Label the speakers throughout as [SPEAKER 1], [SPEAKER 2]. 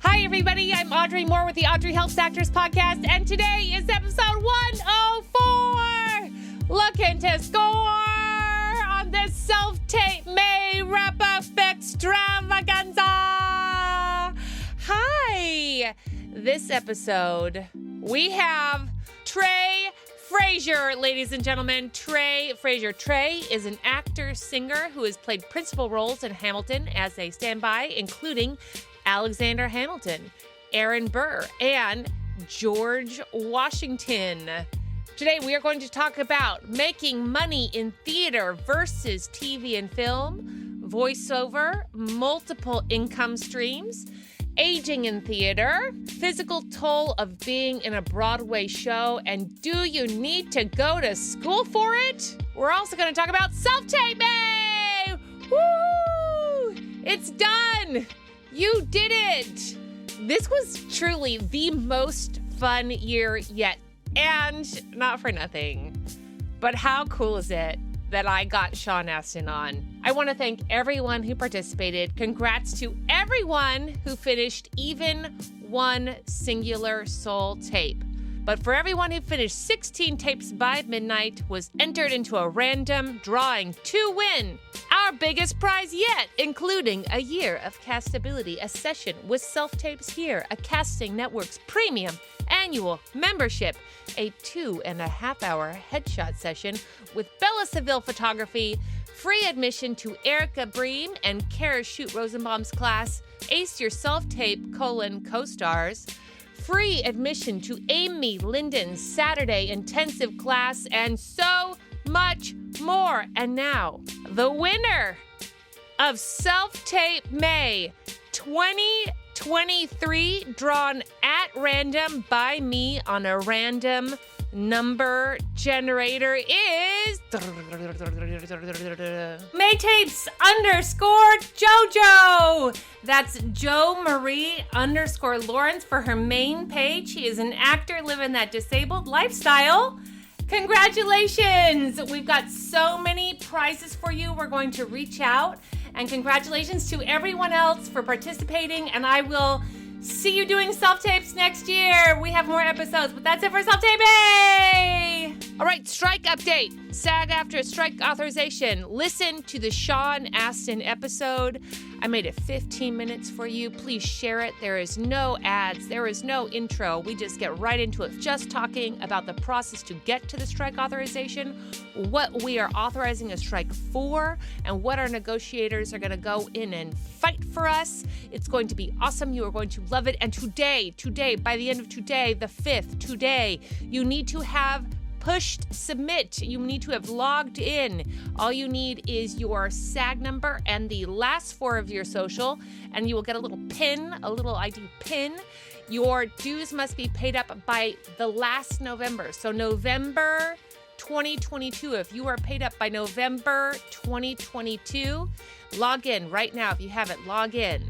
[SPEAKER 1] Hi, everybody. I'm Audrey Moore with the Audrey Helps Actors podcast, and today is episode 104. Looking to score on this self-tape May wrap-up extravaganza. Hi. This episode, we have Tré Frazier, ladies and gentlemen. Tré Frazier. Tré is an actor-singer who has played principal roles in Hamilton as a standby, including Alexander Hamilton, Aaron Burr, and George Washington. Today, we are going to talk about making money in theater versus TV and film, voiceover, multiple income streams, aging in theater, physical toll of being in a Broadway show, and do you need to go to school for it? We're also going to talk about self-taping! Woo! It's done! You did it! This was truly the most fun year yet. And not for nothing, but how cool is it that I got Sean Astin on? I want to thank everyone who participated. Congrats to everyone who finished even one singular soul tape. But for everyone who finished 16 tapes by midnight was entered into a random drawing to win our biggest prize yet, including a year of Castability, a session with self-tapes here, a Casting Network's premium annual membership, a 2.5-hour headshot session with Bella Seville photography, free admission to Erica Bream and Kara Shoot Rosenbaum's class, Ace Your Self-Tape, co-stars, free admission to Amy Linden's Saturday intensive class, and so much more. And now, the winner of Self-Tape May 2023, drawn at random by me on a random number generator, is Maytapes _JoJo. That's Jo Marie _Lawrence for her main page. She is an actor living that disabled lifestyle. Congratulations! We've got so many prizes for you. We're going to reach out, and congratulations to everyone else for participating, and I will see you doing self-tapes next year. We have more episodes, but that's it for self-taping! All right, strike update. SAG-AFTRA strike authorization. Listen to the Sean Astin episode. I made it 15 minutes for you. Please share it. There is no ads. There is no intro. We just get right into it, just talking about the process to get to the strike authorization, what we are authorizing a strike for, and what our negotiators are going to go in and fight for us. It's going to be awesome. You are going to love it. And today, by the end of today, the 5th, today, you need to have pushed submit. You need to have logged in. All you need is your SAG number and the last 4 of your social, and you will get a little pin, a little ID pin. Your dues must be paid up by the last November. So November 2022. If you are paid up by November 2022, log in right now. If you haven't, log in.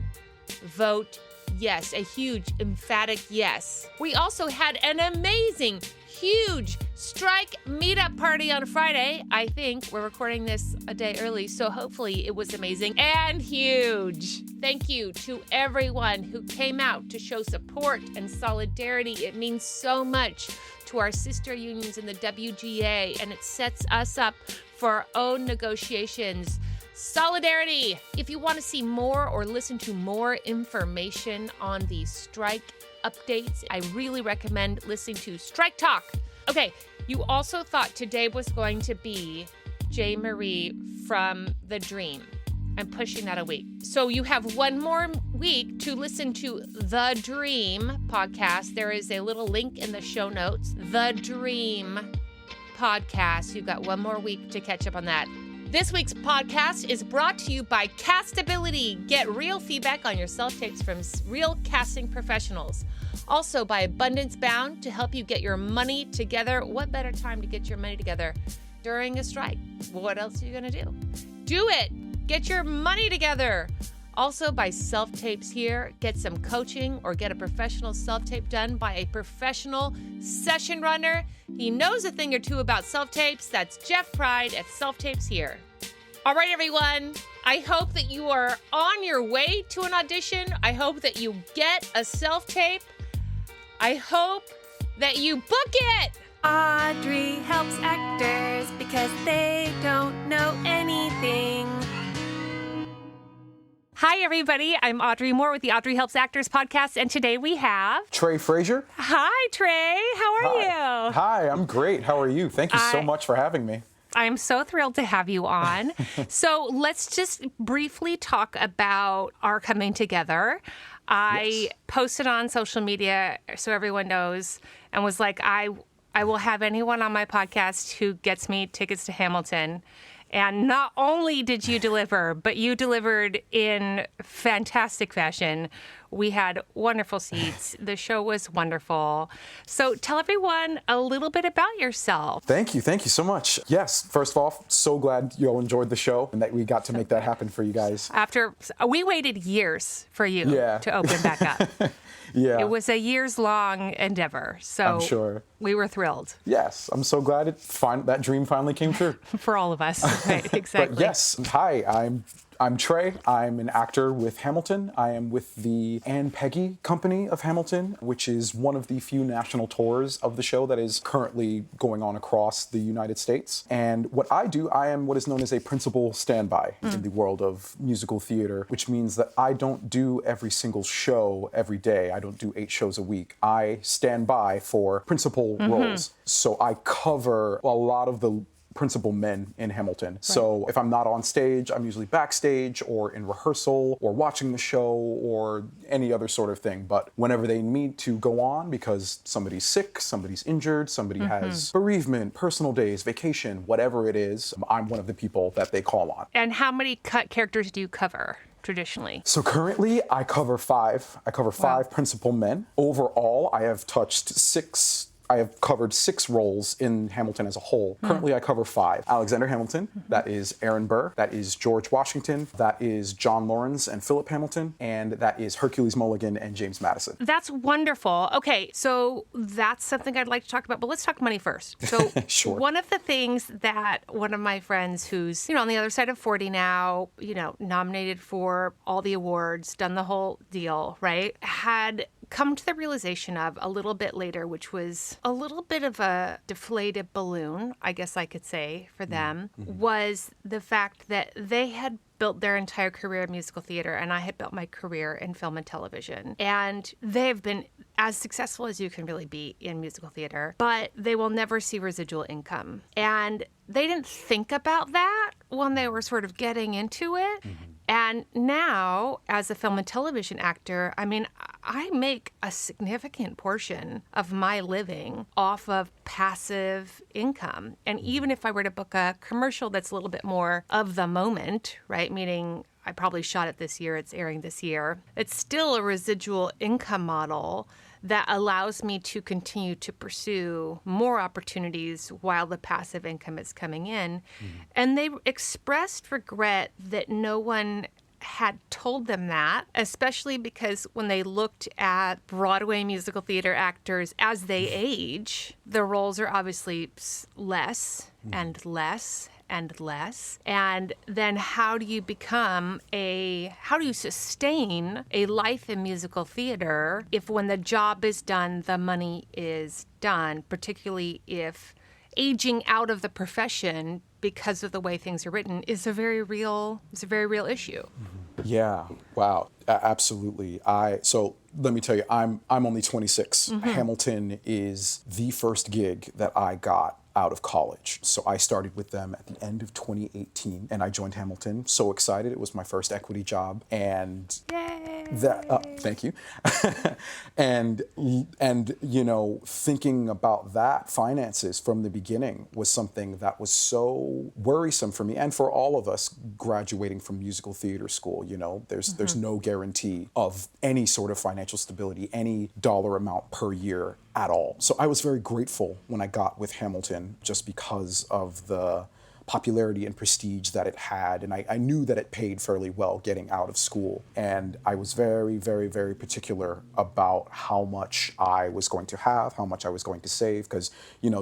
[SPEAKER 1] Vote yes, a huge, emphatic yes. We also had an amazing, huge strike meetup party on Friday. I think we're recording this a day early, so hopefully it was amazing and huge. Thank you to everyone who came out to show support and solidarity. It means so much to our sister unions in the WGA, and it sets us up for our own negotiations. Solidarity! If you want to see more or listen to more information on the strike updates, I really recommend listening to Strike Talk. Okay, you also thought today was going to be J. Marie from The Dream. I'm pushing that a week. So you have one more week to listen to The Dream podcast. There is a little link in the show notes. The Dream podcast. You've got one more week to catch up on that. This week's podcast is brought to you by Castability. Get real feedback on your self-tapes from real casting professionals. Also by Abundance Bound to help you get your money together. What better time to get your money together during a strike? What else are you going to do? Do it! Get your money together! Also by Self-Tapes Here. Get some coaching or get a professional self-tape done by a professional session runner. He knows a thing or two about self-tapes. That's Jeff Pride at Self-Tapes Here. All right, everyone. I hope that you are on your way to an audition. I hope that you get a self-tape. I hope that you book it. Audrey helps actors because they don't know anything. Hi, everybody. I'm Audrey Moore with the Audrey Helps Actors podcast, and today we have...
[SPEAKER 2] Tré Frazier.
[SPEAKER 1] Hi, Tré. How are you?
[SPEAKER 2] Hi, I'm great. How are you? Thank you so much for having me.
[SPEAKER 1] I'm so thrilled to have you on. So let's just briefly talk about our coming together. I posted on social media so everyone knows and was like, I will have anyone on my podcast who gets me tickets to Hamilton. And not only did you deliver, but you delivered in fantastic fashion. We had wonderful seats. The show was wonderful. So tell everyone a little bit about yourself.
[SPEAKER 2] Thank you. Thank you so much. Yes, first of all, so glad you all enjoyed the show and that we got to make that happen for you guys.
[SPEAKER 1] We waited years for you to open back up.
[SPEAKER 2] Yeah.
[SPEAKER 1] It was a years-long endeavor, so
[SPEAKER 2] I'm sure.
[SPEAKER 1] We were thrilled.
[SPEAKER 2] Yes, I'm so glad that dream finally came true.
[SPEAKER 1] For all of us, right, exactly.
[SPEAKER 2] But yes, hi, I'm Tré. I'm an actor with Hamilton. I am with the Ann Peggy Company of Hamilton, which is one of the few national tours of the show that is currently going on across the United States. And what I do, I am what is known as a principal standby in the world of musical theater, which means that I don't do every single show every day. I don't do 8 shows a week. I stand by for principal roles. So I cover a lot of the principal men in Hamilton. Right. So if I'm not on stage, I'm usually backstage or in rehearsal or watching the show or any other sort of thing. But whenever they need to go on because somebody's sick, somebody's injured, somebody has bereavement, personal days, vacation, whatever it is, I'm one of the people that they call on.
[SPEAKER 1] And how many characters do you cover traditionally?
[SPEAKER 2] So currently I cover 5. I cover 5 principal men. Overall, I have covered 6 roles in Hamilton as a whole. Currently, I cover 5. Alexander Hamilton, that is Aaron Burr, that is George Washington, that is John Lawrence and Philip Hamilton, and that is Hercules Mulligan and James Madison.
[SPEAKER 1] That's wonderful. Okay, so that's something I'd like to talk about, but let's talk money first. So
[SPEAKER 2] Sure.
[SPEAKER 1] One of the things that one of my friends who's, on the other side of 40 now, nominated for all the awards, done the whole deal, right, had come to the realization of a little bit later, which was a little bit of a deflated balloon, I guess I could say, for them, was the fact that they had built their entire career in musical theater, and I had built my career in film and television. And they have been as successful as you can really be in musical theater, but they will never see residual income. And they didn't think about that when they were sort of getting into it. And now, as a film and television actor, I make a significant portion of my living off of passive income. And even if I were to book a commercial that's a little bit more of the moment, right, meaning I probably shot it this year, it's airing this year, it's still a residual income model that allows me to continue to pursue more opportunities while the passive income is coming in. And they expressed regret that no one had told them that, especially because when they looked at Broadway musical theater actors as they age, the roles are obviously less and less and less. And then how do you sustain a life in musical theater if when the job is done, the money is done, particularly if aging out of the profession because of the way things are written is a very real issue.
[SPEAKER 2] Yeah. Wow. Absolutely. So let me tell you, I'm only 26. Hamilton is the first gig that I got out of college. So I started with them at the end of 2018 and I joined Hamilton. So excited. It was my first equity job. And thank you. and thinking about that, finances from the beginning was something that was so worrisome for me and for all of us graduating from musical theater school. There's no guarantee of any sort of financial stability, any dollar amount per year at all. So I was very grateful when I got with Hamilton just because of the popularity and prestige that it had. And I knew that it paid fairly well getting out of school. And I was very, very, very particular about how much I was going to have, how much I was going to save. Because,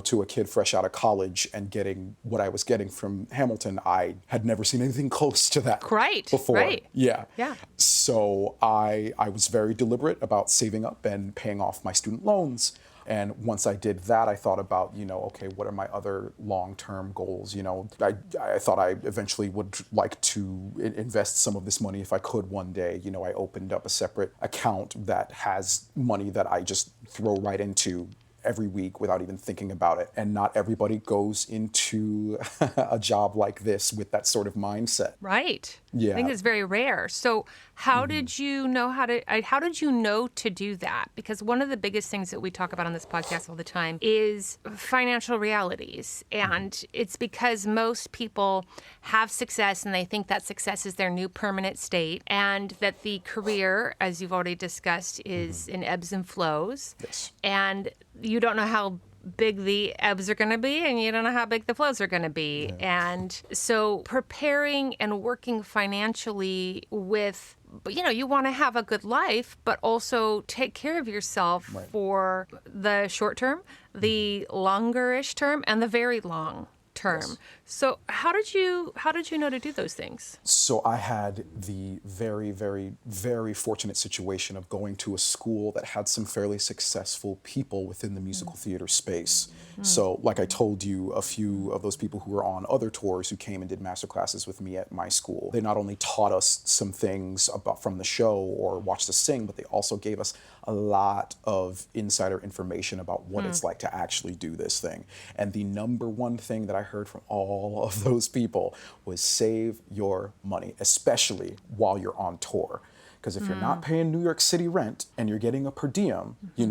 [SPEAKER 2] to a kid fresh out of college and getting what I was getting from Hamilton, I had never seen anything close to that before.
[SPEAKER 1] Right.
[SPEAKER 2] Yeah.
[SPEAKER 1] Yeah.
[SPEAKER 2] So I was very deliberate about saving up and paying off my student loans. And once I did that, I thought about, okay, what are my other long-term goals? I thought I eventually would like to invest some of this money if I could one day. I opened up a separate account that has money that I just throw right into every week without even thinking about it. And not everybody goes into a job like this with that sort of mindset.
[SPEAKER 1] Right.
[SPEAKER 2] Yeah.
[SPEAKER 1] I think it's very rare. So how did you know how did you know to do that? Because one of the biggest things that we talk about on this podcast all the time is financial realities. And it's because most people have success and they think that success is their new permanent state, and that the career, as you've already discussed, is in ebbs and flows.
[SPEAKER 2] Yes.
[SPEAKER 1] And you don't know how big the ebbs are going to be, and you don't know how big the flows are going to be. Yeah. And so preparing and working financially with, you want to have a good life, but also take care of yourself for the short term, the longer-ish term, and the very long term. Yes. So how did you know to do those things?
[SPEAKER 2] So I had the very, very, very fortunate situation of going to a school that had some fairly successful people within the musical theater space. So like I told you, a few of those people who were on other tours who came and did master classes with me at my school, they not only taught us some things from the show or watched us sing, but they also gave us a lot of insider information about what it's like to actually do this thing. And the number one thing that I heard from all of those people was save your money, especially while you're on tour. Because if you're not paying New York City rent and you're getting a per diem, you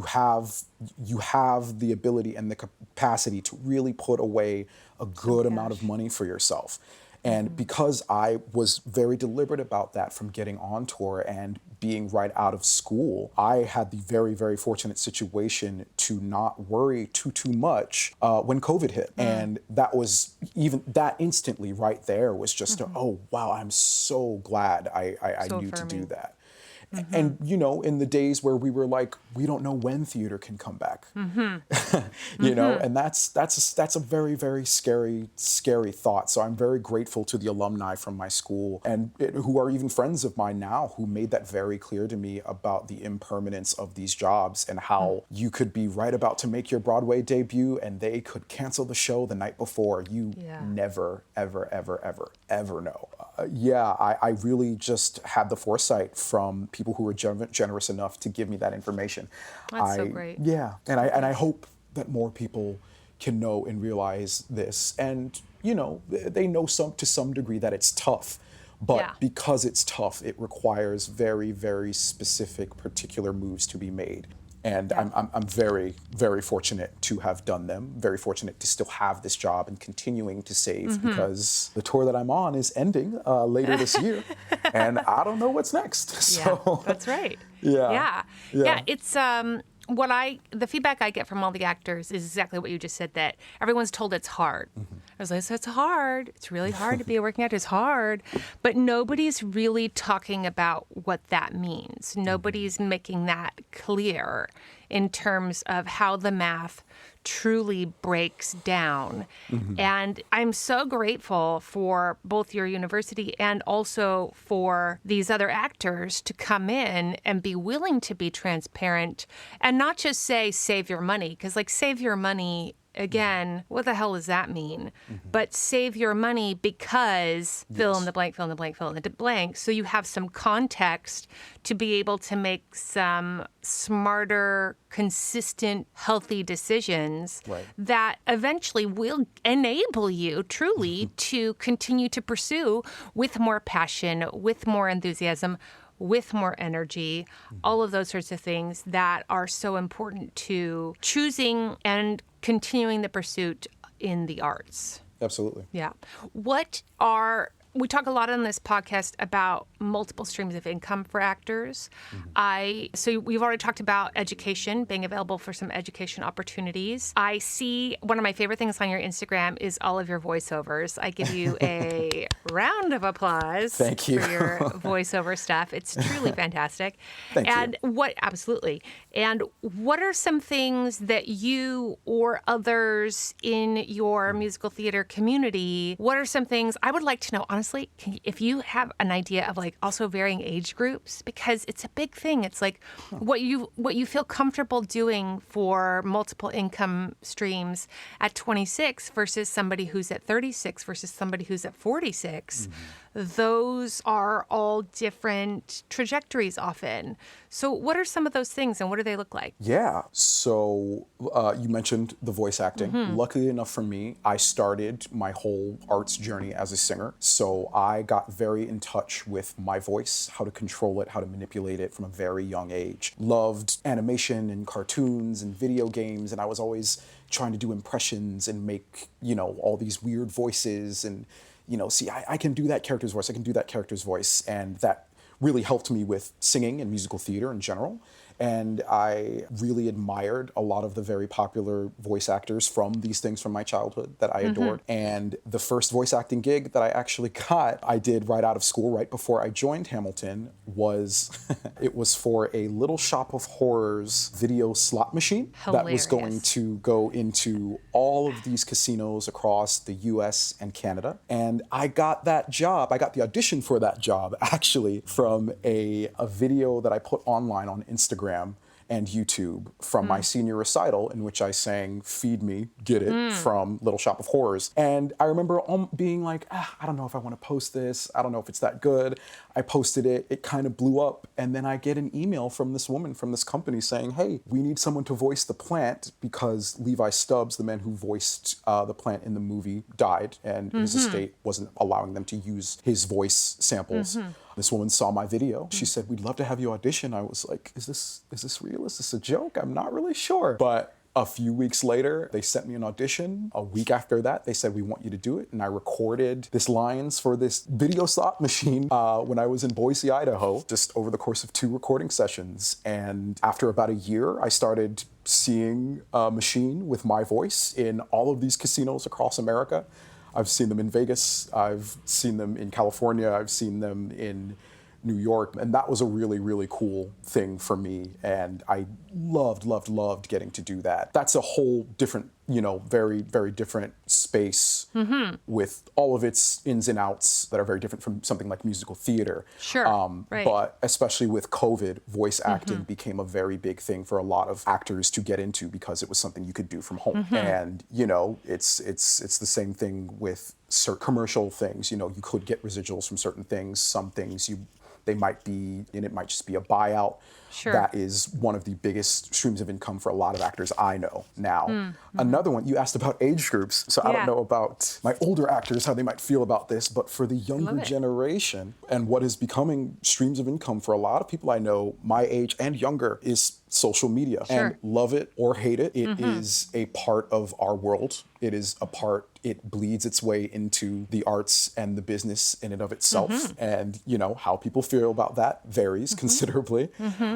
[SPEAKER 2] have the ability and the capacity to really put away a good amount of money for yourself. And because I was very deliberate about that from getting on tour and being right out of school, I had the very, very fortunate situation to not worry too much when COVID hit. And that was that instantly right there was just, oh, wow, I'm so glad I knew to do that. And, in the days where we were like, we don't know when theater can come back, and that's a very, very scary thought. So I'm very grateful to the alumni from my school and who are even friends of mine now who made that very clear to me about the impermanence of these jobs and how you could be right about to make your Broadway debut and they could cancel the show the night before. You never, ever, ever, ever, ever know. I really just had the foresight from people who were generous enough to give me that information.
[SPEAKER 1] That's so great.
[SPEAKER 2] Yeah, and I hope that more people can know and realize this. And, they know to some degree that it's tough. But because it's tough, it requires very, very specific, particular moves to be made. And I'm very, very fortunate to have done them, very fortunate to still have this job and continuing to save because the tour that I'm on is ending later this year and I don't know what's next. So,
[SPEAKER 1] that's right.
[SPEAKER 2] Yeah.
[SPEAKER 1] It's the feedback I get from all the actors is exactly what you just said, that everyone's told it's hard. I was like, so it's hard. It's really hard to be a working actor. It's hard. But nobody's really talking about what that means. Nobody's making that clear in terms of how the math truly breaks down. And I'm so grateful for both your university and also for these other actors to come in and be willing to be transparent and not just say, save your money, because save your money, again, what the hell does that mean? But save your money because fill in the blank, fill in the blank, fill in the blank. So you have some context to be able to make some smarter, consistent, healthy decisions that eventually will enable you truly to continue to pursue with more passion, with more enthusiasm, with more energy, all of those sorts of things that are so important to choosing and continuing the pursuit in the arts.
[SPEAKER 2] Absolutely.
[SPEAKER 1] Yeah. We talk a lot on this podcast about multiple streams of income for actors. So we've already talked about education, being available for some education opportunities. I see one of my favorite things on your Instagram is all of your voiceovers. I give you a round of applause
[SPEAKER 2] Thank you.
[SPEAKER 1] for your voiceover stuff. It's truly fantastic.
[SPEAKER 2] Thank
[SPEAKER 1] and
[SPEAKER 2] you.
[SPEAKER 1] Absolutely. And what are some things that you or others in your musical theater community, what are some things I would like to know, honestly, if you have an idea of like also varying age groups, because it's a big thing. It's like what you feel comfortable doing for multiple income streams at 26 versus somebody who's at 36 versus somebody who's at 46. Those are all different trajectories often. So what are some of those things and what do they look like?
[SPEAKER 2] Yeah. So you mentioned the voice acting. Luckily enough for me, I started my whole arts journey as a singer. So I got very in touch with my voice, how to control it, how to manipulate it from a very young age. Loved animation and cartoons and video games. And I was always trying to do impressions and make, all these weird voices and, see, I can do that character's voice. I can do that character's voice. And that really helped me with singing and musical theater in general. And I really admired a lot of the very popular voice actors from these things from my childhood that I adored. And the first voice acting gig that I actually got, I did right out of school, right before I joined Hamilton, was it was for a Little Shop of Horrors video slot machine that was going to go into all of these casinos across the US and Canada. And I got that job, I got the audition for that job actually from a video that I put online on Instagram and YouTube from my senior recital in which I sang Feed Me, Get It from Little Shop of Horrors. And I remember being like, I don't know if I want to post this. I don't know if it's that good. I posted it. It kind of blew up. And then I get an email from this woman from this company saying, hey, we need someone to voice the plant because Levi Stubbs, the man who voiced the plant in the movie, died and his estate wasn't allowing them to use his voice samples. This woman saw my video. She said, we'd love to have you audition. I was like, is this real? Is this a joke? I'm not really sure. But a few weeks later, they sent me an audition. A week after that, they said, we want you to do it. And I recorded this lines for this video slot machine when I was in Boise, Idaho, just over the course of 2 recording sessions. And after about a year, I started seeing a machine with my voice in all of these casinos across America. I've seen them in Vegas, I've seen them in California, I've seen them in New York, and that was a really, really cool thing for me, and I loved getting to do that. That's a whole different, very, very different space with all of its ins and outs that are very different from something like musical theater.
[SPEAKER 1] Sure, right.
[SPEAKER 2] But especially with COVID, voice acting became a very big thing for a lot of actors to get into because it was something you could do from home. And, it's the same thing with certain commercial things. You could get residuals from certain things. Some things they might be, and it might just be a buyout.
[SPEAKER 1] Sure.
[SPEAKER 2] That is one of the biggest streams of income for a lot of actors I know now. Another one, you asked about age groups, so I don't know about my older actors, how they might feel about this, but for the younger generation and what is becoming streams of income for a lot of people I know, my age and younger, is social media.
[SPEAKER 1] Sure.
[SPEAKER 2] And love it or hate it, it is a part of our world. It bleeds its way into the arts and the business in and of itself. And, how people feel about that varies considerably.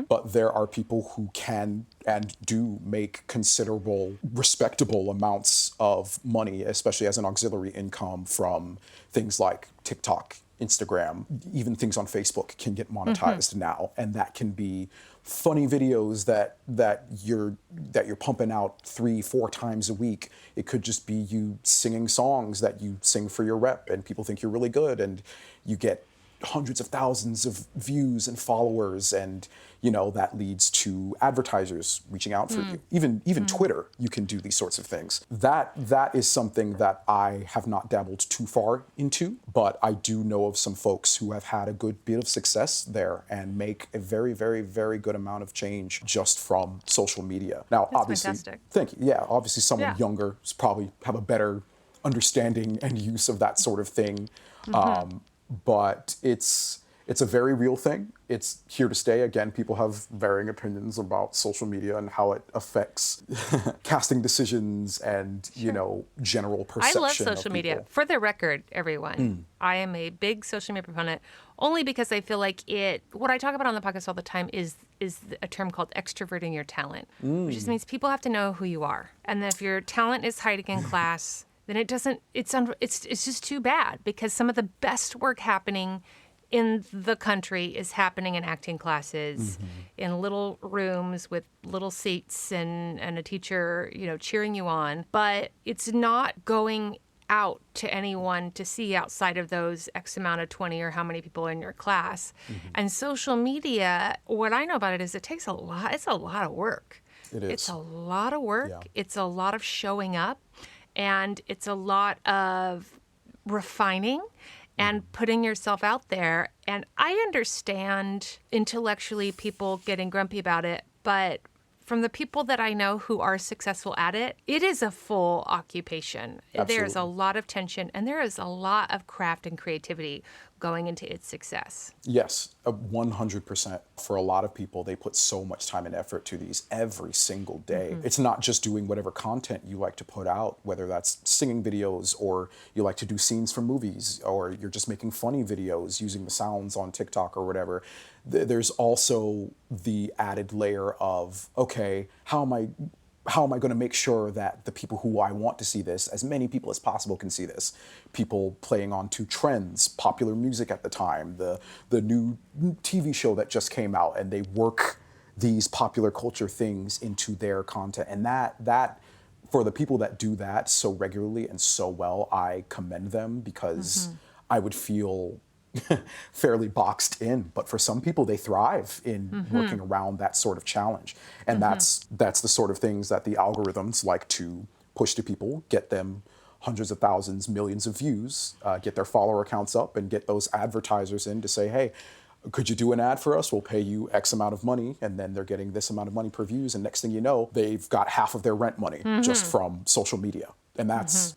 [SPEAKER 2] But there are people who can and do make considerable, respectable amounts of money, especially as an auxiliary income from things like TikTok, Instagram, even things on Facebook can get monetized now. And that can be funny videos that you're pumping out 3-4 times a week. It could just be you singing songs that you sing for your rep and people think you're really good and you get hundreds of thousands of views and followers, and that leads to advertisers reaching out for you. Even Twitter, you can do these sorts of things. That is something that I have not dabbled too far into, but I do know of some folks who have had a good bit of success there and make a very, very, very good amount of change just from social media. Now,
[SPEAKER 1] That's
[SPEAKER 2] obviously,
[SPEAKER 1] fantastic.
[SPEAKER 2] thank you. Yeah, obviously someone younger probably have a better understanding and use of that sort of thing. But it's It's a very real thing. It's here to stay. Again, people have varying opinions about social media and how it affects casting decisions and, general perception.
[SPEAKER 1] I love social media. For the record, everyone, I am a big social media proponent only because I feel like what I talk about on the podcast all the time is a term called extroverting your talent, which just means people have to know who you are. And if your talent is hiding in class, then it's just too bad, because some of the best work happening in the country is happening in acting classes, in little rooms with little seats and a teacher, cheering you on. But it's not going out to anyone to see outside of those X amount of 20 or how many people are in your class. And social media, what I know about it is it takes a lot. It's a lot of work.
[SPEAKER 2] It is.
[SPEAKER 1] It's a lot of work.
[SPEAKER 2] Yeah.
[SPEAKER 1] It's a lot of showing up, and it's a lot of refining and putting yourself out there. And I understand intellectually people getting grumpy about it, but from the people that I know who are successful at it, it is a full occupation.
[SPEAKER 2] Absolutely.
[SPEAKER 1] There's a lot of tension, and there is a lot of craft and creativity going into its success.
[SPEAKER 2] Yes, 100%. For a lot of people, they put so much time and effort to these every single day. It's not just doing whatever content you like to put out, whether that's singing videos or you like to do scenes from movies, or you're just making funny videos using the sounds on TikTok or whatever. There's also the added layer of, okay, how am I going to make sure that the people who I want to see this, as many people as possible can see this? People playing on to trends, popular music at the time, the new TV show that just came out, and they work these popular culture things into their content. And that for the people that do that so regularly and so well, I commend them, because I would feel fairly boxed in, but for some people they thrive in working around that sort of challenge, and that's the sort of things that the algorithms like to push to people, get them hundreds of thousands, millions of views, get their follower counts up, and get those advertisers in to say, hey, could you do an ad for us? We'll pay you X amount of money, and then they're getting this amount of money per views, and next thing you know, they've got half of their rent money just from social media. And that's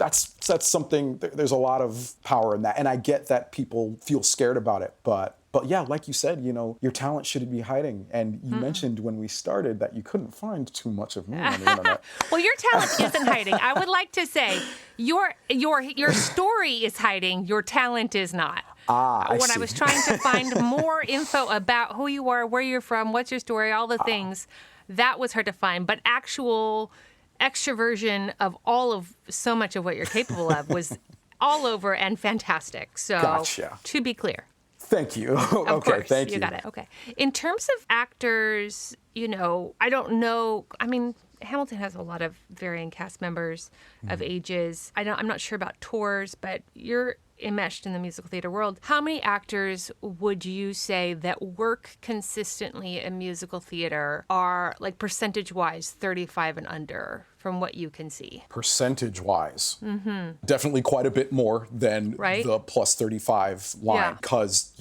[SPEAKER 2] something. There's a lot of power in that, and I get that people feel scared about it. But yeah, like you said, your talent shouldn't be hiding. And you mentioned when we started that you couldn't find too much of me on the internet.
[SPEAKER 1] Well, your talent isn't hiding. I would like to say your story is hiding. Your talent is not.
[SPEAKER 2] I
[SPEAKER 1] When
[SPEAKER 2] see.
[SPEAKER 1] I was trying to find more info about who you are, where you're from, what's your story, all the things, that was hard to find. But actual extroversion of so much of what you're capable of was all over and fantastic. So
[SPEAKER 2] Gotcha.
[SPEAKER 1] To be clear.
[SPEAKER 2] Thank you.
[SPEAKER 1] Of
[SPEAKER 2] Okay,
[SPEAKER 1] course,
[SPEAKER 2] thank you.
[SPEAKER 1] You got it. Okay. In terms of actors, I don't know. I mean, Hamilton has a lot of varying cast members of ages. I'm not sure about tours, but you're enmeshed in the musical theater world. How many actors would you say that work consistently in musical theater are, like, percentage-wise, 35 and under, from what you can see?
[SPEAKER 2] Percentage-wise, definitely quite a bit more than the plus 35 line, because,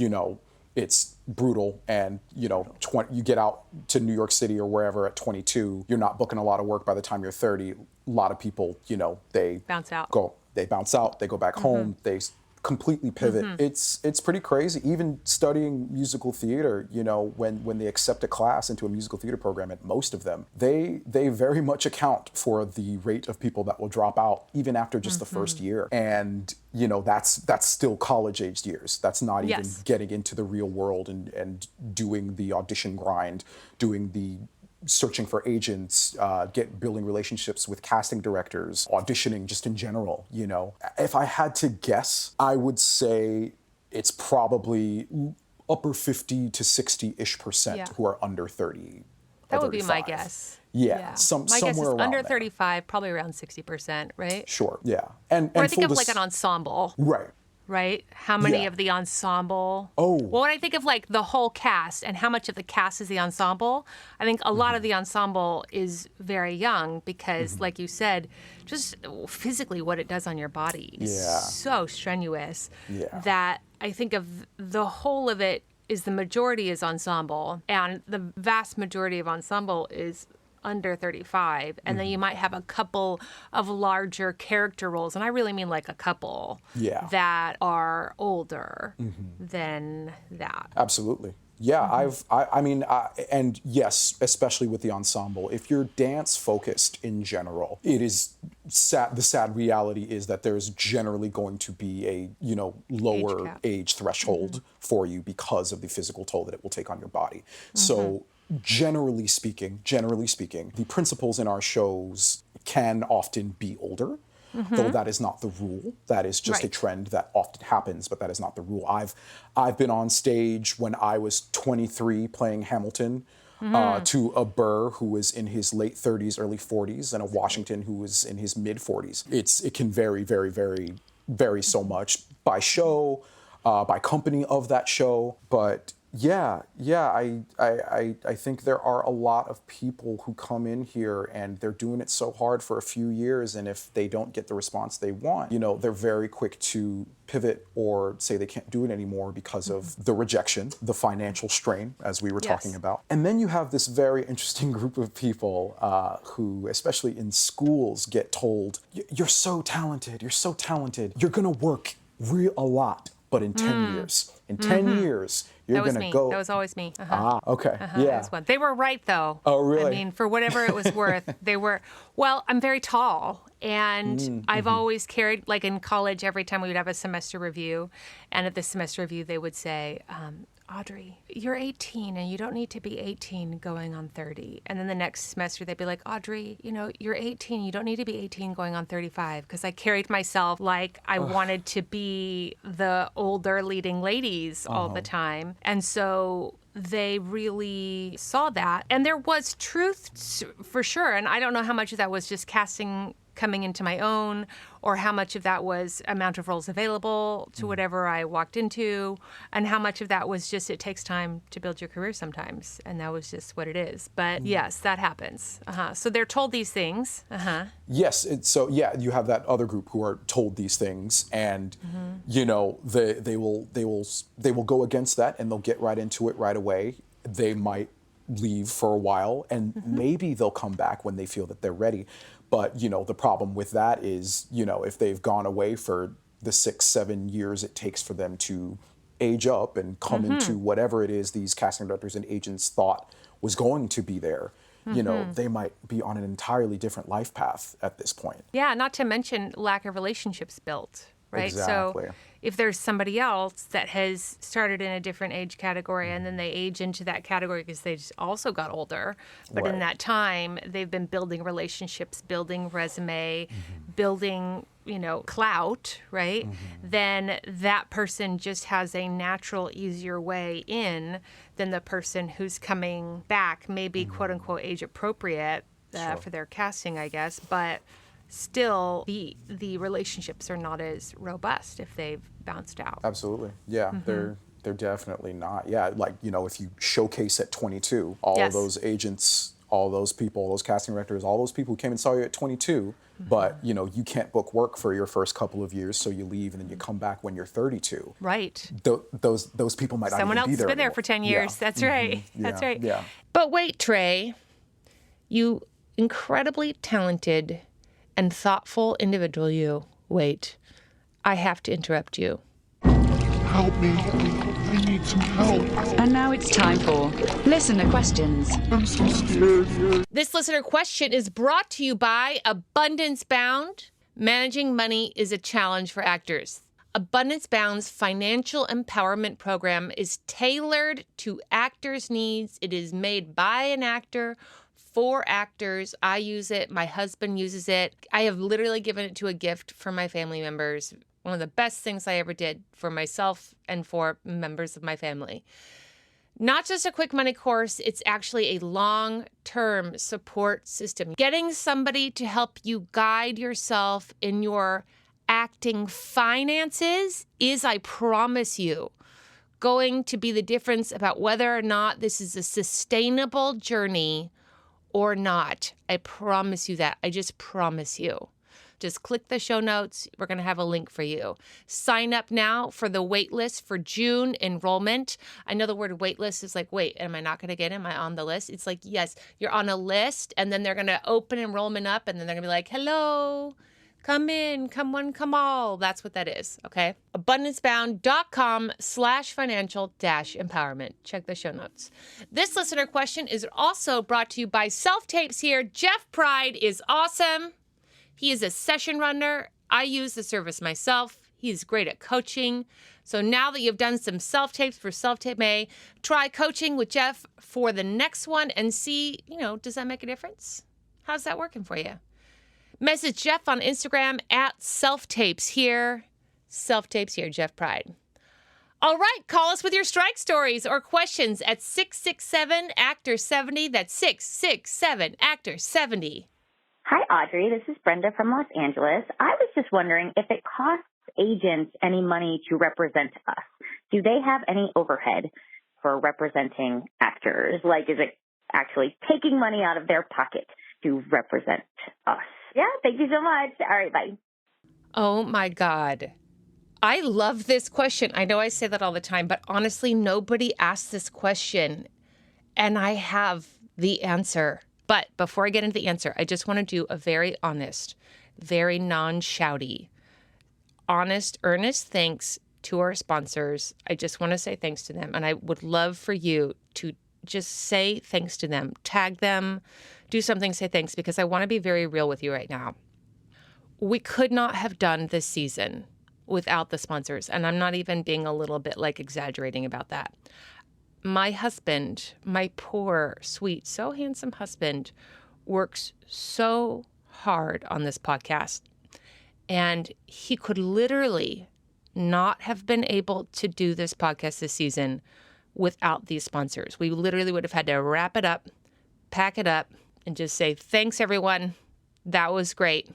[SPEAKER 2] it's brutal, and, you get out to New York City or wherever at 22, you're not booking a lot of work by the time you're 30. A lot of people, they
[SPEAKER 1] bounce out.
[SPEAKER 2] They bounce out, they go back home, they completely pivot. It's pretty crazy. Even studying musical theater, when they accept a class into a musical theater program, at most of them, they very much account for the rate of people that will drop out even after just the first year. And that's still college-aged years. That's not even getting into the real world and doing the audition grind, doing the searching for agents, building relationships with casting directors, auditioning just in general, If I had to guess, I would say it's probably upper 50 to 60-ish% who are under 30.
[SPEAKER 1] That would be my guess.
[SPEAKER 2] Yeah,
[SPEAKER 1] My guess is
[SPEAKER 2] somewhere around
[SPEAKER 1] under
[SPEAKER 2] there.
[SPEAKER 1] 35, probably around 60%, right?
[SPEAKER 2] Sure, yeah. And
[SPEAKER 1] Or I think of like an ensemble. Right? How many of the ensemble?
[SPEAKER 2] Oh.
[SPEAKER 1] Well, when I think of like the whole cast and how much of the cast is the ensemble, I think a lot of the ensemble is very young because, like you said, just physically what it does on your body is so strenuous that I think of the whole of it is the majority is ensemble, and the vast majority of ensemble is under 35, and then you might have a couple of larger character roles, and I really mean like a couple that are older than that.
[SPEAKER 2] Absolutely. Yeah, and yes, especially with the ensemble, if you're dance focused in general, it is sad. The sad reality is that there's generally going to be a, lower age threshold for you because of the physical toll that it will take on your body. So generally speaking, the principals in our shows can often be older. Though that is not the rule. That is just a trend that often happens, but that is not the rule. I've been on stage when I was 23 playing Hamilton to a Burr who was in his late 30s, early 40s, and a Washington who was in his mid 40s. It can vary, very, very, vary so much by show, by company of that show, but I think there are a lot of people who come in here and they're doing it so hard for a few years, and if they don't get the response they want, they're very quick to pivot or say they can't do it anymore because of the rejection, the financial strain, as we were talking about. And then you have this very interesting group of people who, especially in schools, get told, you're so talented, you're gonna work a lot, but in 10 years, you're going to go.
[SPEAKER 1] That was always me.
[SPEAKER 2] Okay.
[SPEAKER 1] Yeah. They were right, though.
[SPEAKER 2] Oh, really?
[SPEAKER 1] I mean, for whatever it was worth, they were. Well, I'm very tall, and I've always carried, like in college, every time we would have a semester review, and at the semester review, they would say, Audrey, you're 18 and you don't need to be 18 going on 30. And then the next semester they'd be like, Audrey, you're 18, you don't need to be 18 going on 35. Because I carried myself like I wanted to be the older leading ladies all the time. And so they really saw that. And there was truth for sure. And I don't know how much of that was just casting coming into my own, or how much of that was amount of roles available to whatever I walked into, and how much of that was just it takes time to build your career sometimes, and that was just what it is. But yes, that happens. So they're told these things.
[SPEAKER 2] Yes, you have that other group who are told these things, and they will go against that, and they'll get right into it right away. They might leave for a while, and maybe they'll come back when they feel that they're ready. But, the problem with that is, if they've gone away for the 6-7 years it takes for them to age up and come into whatever it is these casting directors and agents thought was going to be there, they might be on an entirely different life path at this point.
[SPEAKER 1] Yeah, not to mention lack of relationships built, right?
[SPEAKER 2] Exactly.
[SPEAKER 1] So if there's somebody else that has started in a different age category and then they age into that category because they just also got older, but in that time they've been building relationships, building resume, building, clout, right? Then that person just has a natural, easier way in than the person who's coming back, maybe quote unquote age appropriate for their casting, I guess, but still the relationships are not as robust if they've bounced out.
[SPEAKER 2] Absolutely. Yeah, they're definitely not. Yeah, like, if you showcase at 22, all of those agents, all those people, those casting directors, all those people who came and saw you at 22, but, you can't book work for your first couple of years, so you leave and then you come back when you're 32.
[SPEAKER 1] Right.
[SPEAKER 2] Those people might not even be there.
[SPEAKER 1] Someone else has been there for 10 years.
[SPEAKER 2] Yeah.
[SPEAKER 1] That's right. That's right.
[SPEAKER 2] Yeah.
[SPEAKER 1] But wait, Tré, you incredibly talented and thoughtful individual, wait, I have to interrupt you.
[SPEAKER 3] Help me. I need some help.
[SPEAKER 4] And now it's time for listener questions.
[SPEAKER 3] I'm so scared.
[SPEAKER 1] This listener question is brought to you by Abundance Bound. Managing money is a challenge for actors. Abundance Bound's financial empowerment program is tailored to actors' needs. It is made by an actor for actors. I use it. My husband uses it. I have literally given it to a gift for my family members. One of the best things I ever did for myself and for members of my family. Not just a quick money course, it's actually a long-term support system. Getting somebody to help you guide yourself in your acting finances is, I promise you, going to be the difference about whether or not this is a sustainable journey or not. I promise you that. I just promise you. Just click the show notes. We're going to have a link for you. Sign up now for the wait list for June enrollment. I know the word wait list is like, wait, am I not going to get in? Am I on the list? It's like, yes, you're on a list, and then they're going to open enrollment up, and then they're going to be like, hello, come in, come one, come all. That's what that is, okay? abundancebound.com/financial-empowerment. Check the show notes. This listener question is also brought to you by Self Tapes here. Jeff Pride is awesome. He is a session runner. I use the service myself. He's great at coaching. So now that you've done some self-tapes for Self-Tape May, try coaching with Jeff for the next one and see, does that make a difference? How's that working for you? Message Jeff on Instagram at Self-Tapes here. Self-Tapes here, Jeff Pride. All right, call us with your strike stories or questions at 667-ACTOR-70. That's 667-ACTOR-70.
[SPEAKER 5] Hi, Audrey. This is Brenda from Los Angeles. I was just wondering if it costs agents any money to represent us. Do they have any overhead for representing actors? Like, is it actually taking money out of their pocket to represent us? Yeah, thank you so much. All right, bye.
[SPEAKER 1] Oh, my God. I love this question. I know I say that all the time, but honestly, nobody asked this question, and I have the answer. But before I get into the answer, I just want to do a very honest, very non-shouty, honest, earnest thanks to our sponsors. I just want to say thanks to them. And I would love for you to just say thanks to them, tag them, do something, say thanks, because I want to be very real with you right now. We could not have done this season without the sponsors. And I'm not even being a little bit exaggerating about that. My husband, my poor, sweet, so handsome husband, works so hard on this podcast. And he could literally not have been able to do this podcast this season without these sponsors. We literally would have had to wrap it up, pack it up, and just say, thanks, everyone. That was great.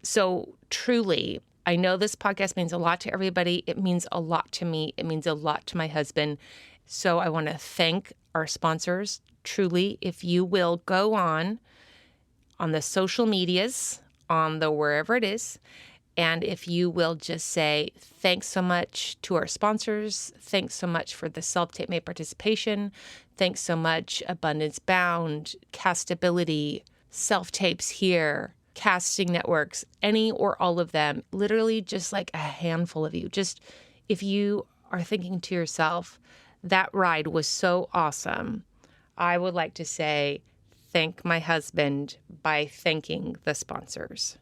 [SPEAKER 1] So truly, I know this podcast means a lot to everybody. It means a lot to me. It means a lot to my husband. So I want to thank our sponsors. Truly, if you will go on the social medias, on the wherever it is, and if you will just say, thanks so much to our sponsors. Thanks so much for the Self-Tape May participation. Thanks so much, Abundance Bound, Castability, Self-Tapes here, casting networks, any or all of them, literally just like a handful of you. Just if you are thinking to yourself, that ride was so awesome, I would like to say thank my husband by thanking the sponsors.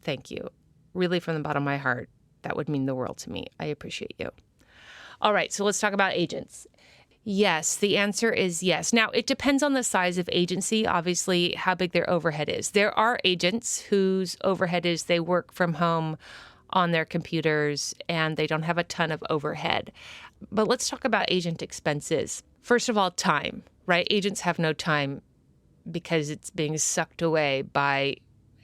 [SPEAKER 1] Thank you. Really, from the bottom of my heart, that would mean the world to me. I appreciate you. All right, so let's talk about agents. Yes, the answer is yes. Now, it depends on the size of agency, obviously, how big their overhead is. There are agents whose overhead is they work from home on their computers and they don't have a ton of overhead. But let's talk about agent expenses. First of all, time, right? Agents have no time because it's being sucked away by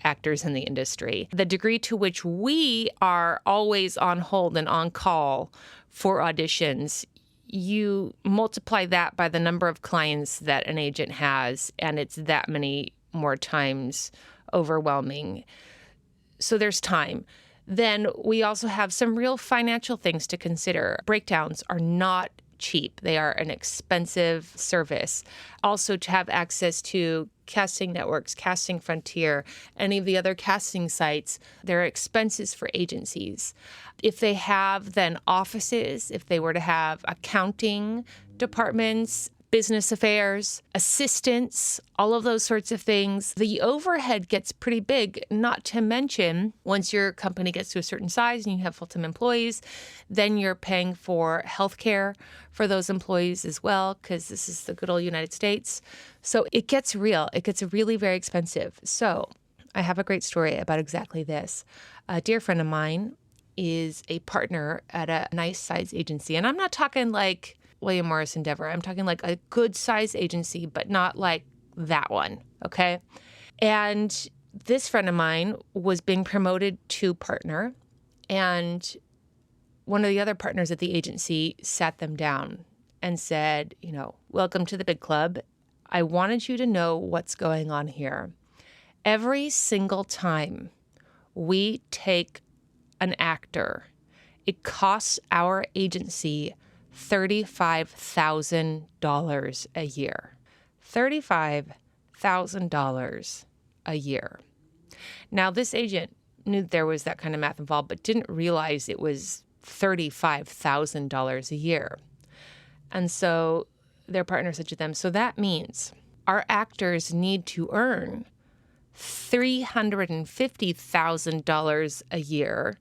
[SPEAKER 1] actors in the industry. The degree to which we are always on hold and on call for auditions, you multiply that by the number of clients that an agent has, and it's that many more times overwhelming. So there's time. Then we also have some real financial things to consider. Breakdowns are not cheap. They are an expensive service. Also, to have access to casting networks, Casting Frontier, any of the other casting sites, there are expenses for agencies. If they have then offices, if they were to have accounting departments, business affairs, assistants, all of those sorts of things, the overhead gets pretty big, not to mention once your company gets to a certain size and you have full-time employees, then you're paying for healthcare for those employees as well, because this is the good old United States. So it gets real. It gets really very expensive. So I have a great story about exactly this. A dear friend of mine is a partner at a nice size agency. And I'm not talking like William Morris Endeavor. I'm talking like a good size agency, but not like that one, okay? And this friend of mine was being promoted to partner, and one of the other partners at the agency sat them down and said, welcome to the big club. I wanted you to know what's going on here. Every single time we take an actor, it costs our agency $35,000 a year. $35,000 a year. Now, this agent knew there was that kind of math involved, but didn't realize it was $35,000 a year. And so their partner said to them, so that means our actors need to earn $350,000 a year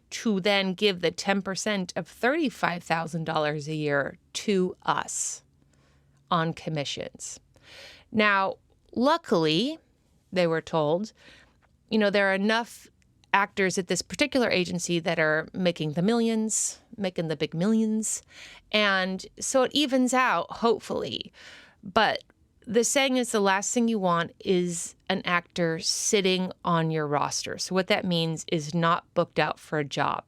[SPEAKER 1] to then give the 10% of $35,000 a year to us on commissions. Now, luckily, they were told, there are enough actors at this particular agency that are making the millions, making the big millions. And so it evens out, hopefully. But the saying is the last thing you want is an actor sitting on your roster. So what that means is not booked out for a job.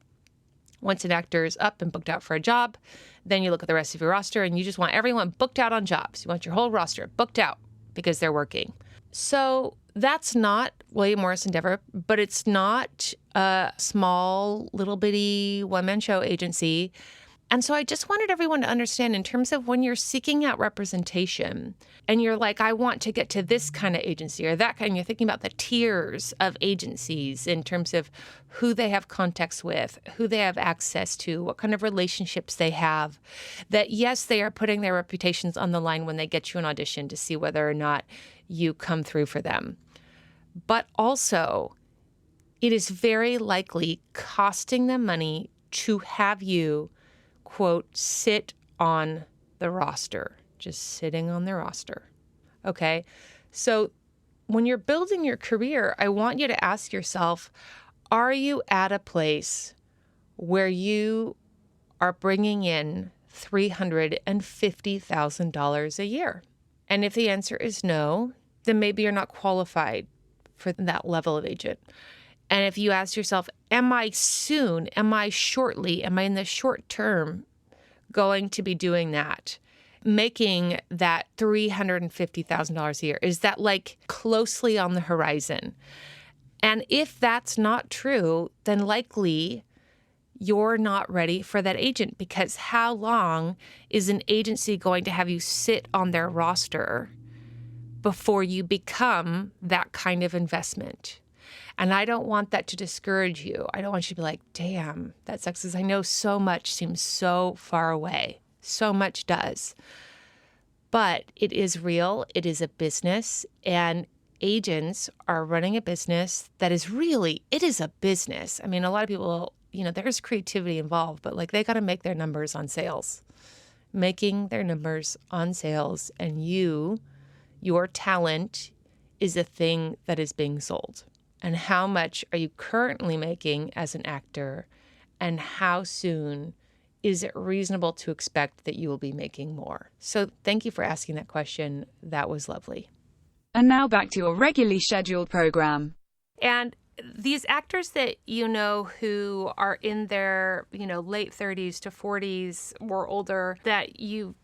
[SPEAKER 1] Once an actor is up and booked out for a job, then you look at the rest of your roster and you just want everyone booked out on jobs. You want your whole roster booked out because they're working. So that's not William Morris Endeavor, but it's not a small, little bitty one-man show agency. And so I just wanted everyone to understand in terms of when you're seeking out representation and you're like, I want to get to this kind of agency or that kind, and you're thinking about the tiers of agencies in terms of who they have contacts with, who they have access to, what kind of relationships they have, that yes, they are putting their reputations on the line when they get you an audition to see whether or not you come through for them. But also, it is very likely costing them money to have you, quote, sit on the roster, just sitting on the roster. Okay. So when you're building your career, I want you to ask yourself, are you at a place where you are bringing in $350,000 a year? And if the answer is no, then maybe you're not qualified for that level of agent. And if you ask yourself, am I in the short term going to be doing that, making that $350,000 a year? Is that like closely on the horizon? And if that's not true, then likely you're not ready for that agent, because how long is an agency going to have you sit on their roster before you become that kind of investment? And I don't want that to discourage you. I don't want you to be like, damn, that sucks, because I know so much seems so far away. So much does. But it is real. It is a business. And agents are running a business that is really, it is a business. I mean, a lot of people, there's creativity involved, but like they got to make their numbers on sales. Making their numbers on sales, and your talent is a thing that is being sold. And how much are you currently making as an actor, and how soon is it reasonable to expect that you will be making more? So thank you for asking that question. That was lovely.
[SPEAKER 4] And now back to your regularly scheduled program.
[SPEAKER 1] And these actors that who are in their late 30s to 40s or older that you've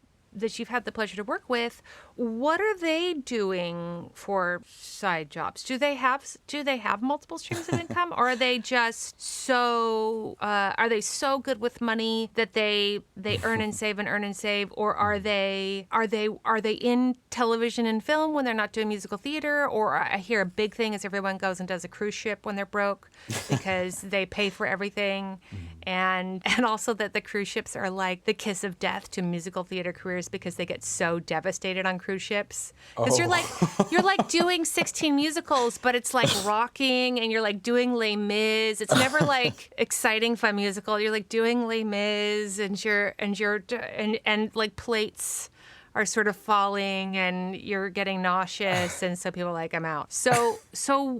[SPEAKER 1] had the pleasure to work with, what are they doing for side jobs? Do they have multiple streams of income, or are they just so good with money that they earn and save, or are they in television and film when they're not doing musical theater? Or I hear a big thing is everyone goes and does a cruise ship when they're broke because they pay for everything, and also that the cruise ships are like the kiss of death to musical theater careers because they get so devastated on cruise ships. Because you're like doing 16 musicals, but it's like rocking, and you're like doing Les Mis. It's never like exciting, fun musical. You're like doing Les Mis, and like plates are sort of falling, and you're getting nauseous, and so people are like, I'm out. So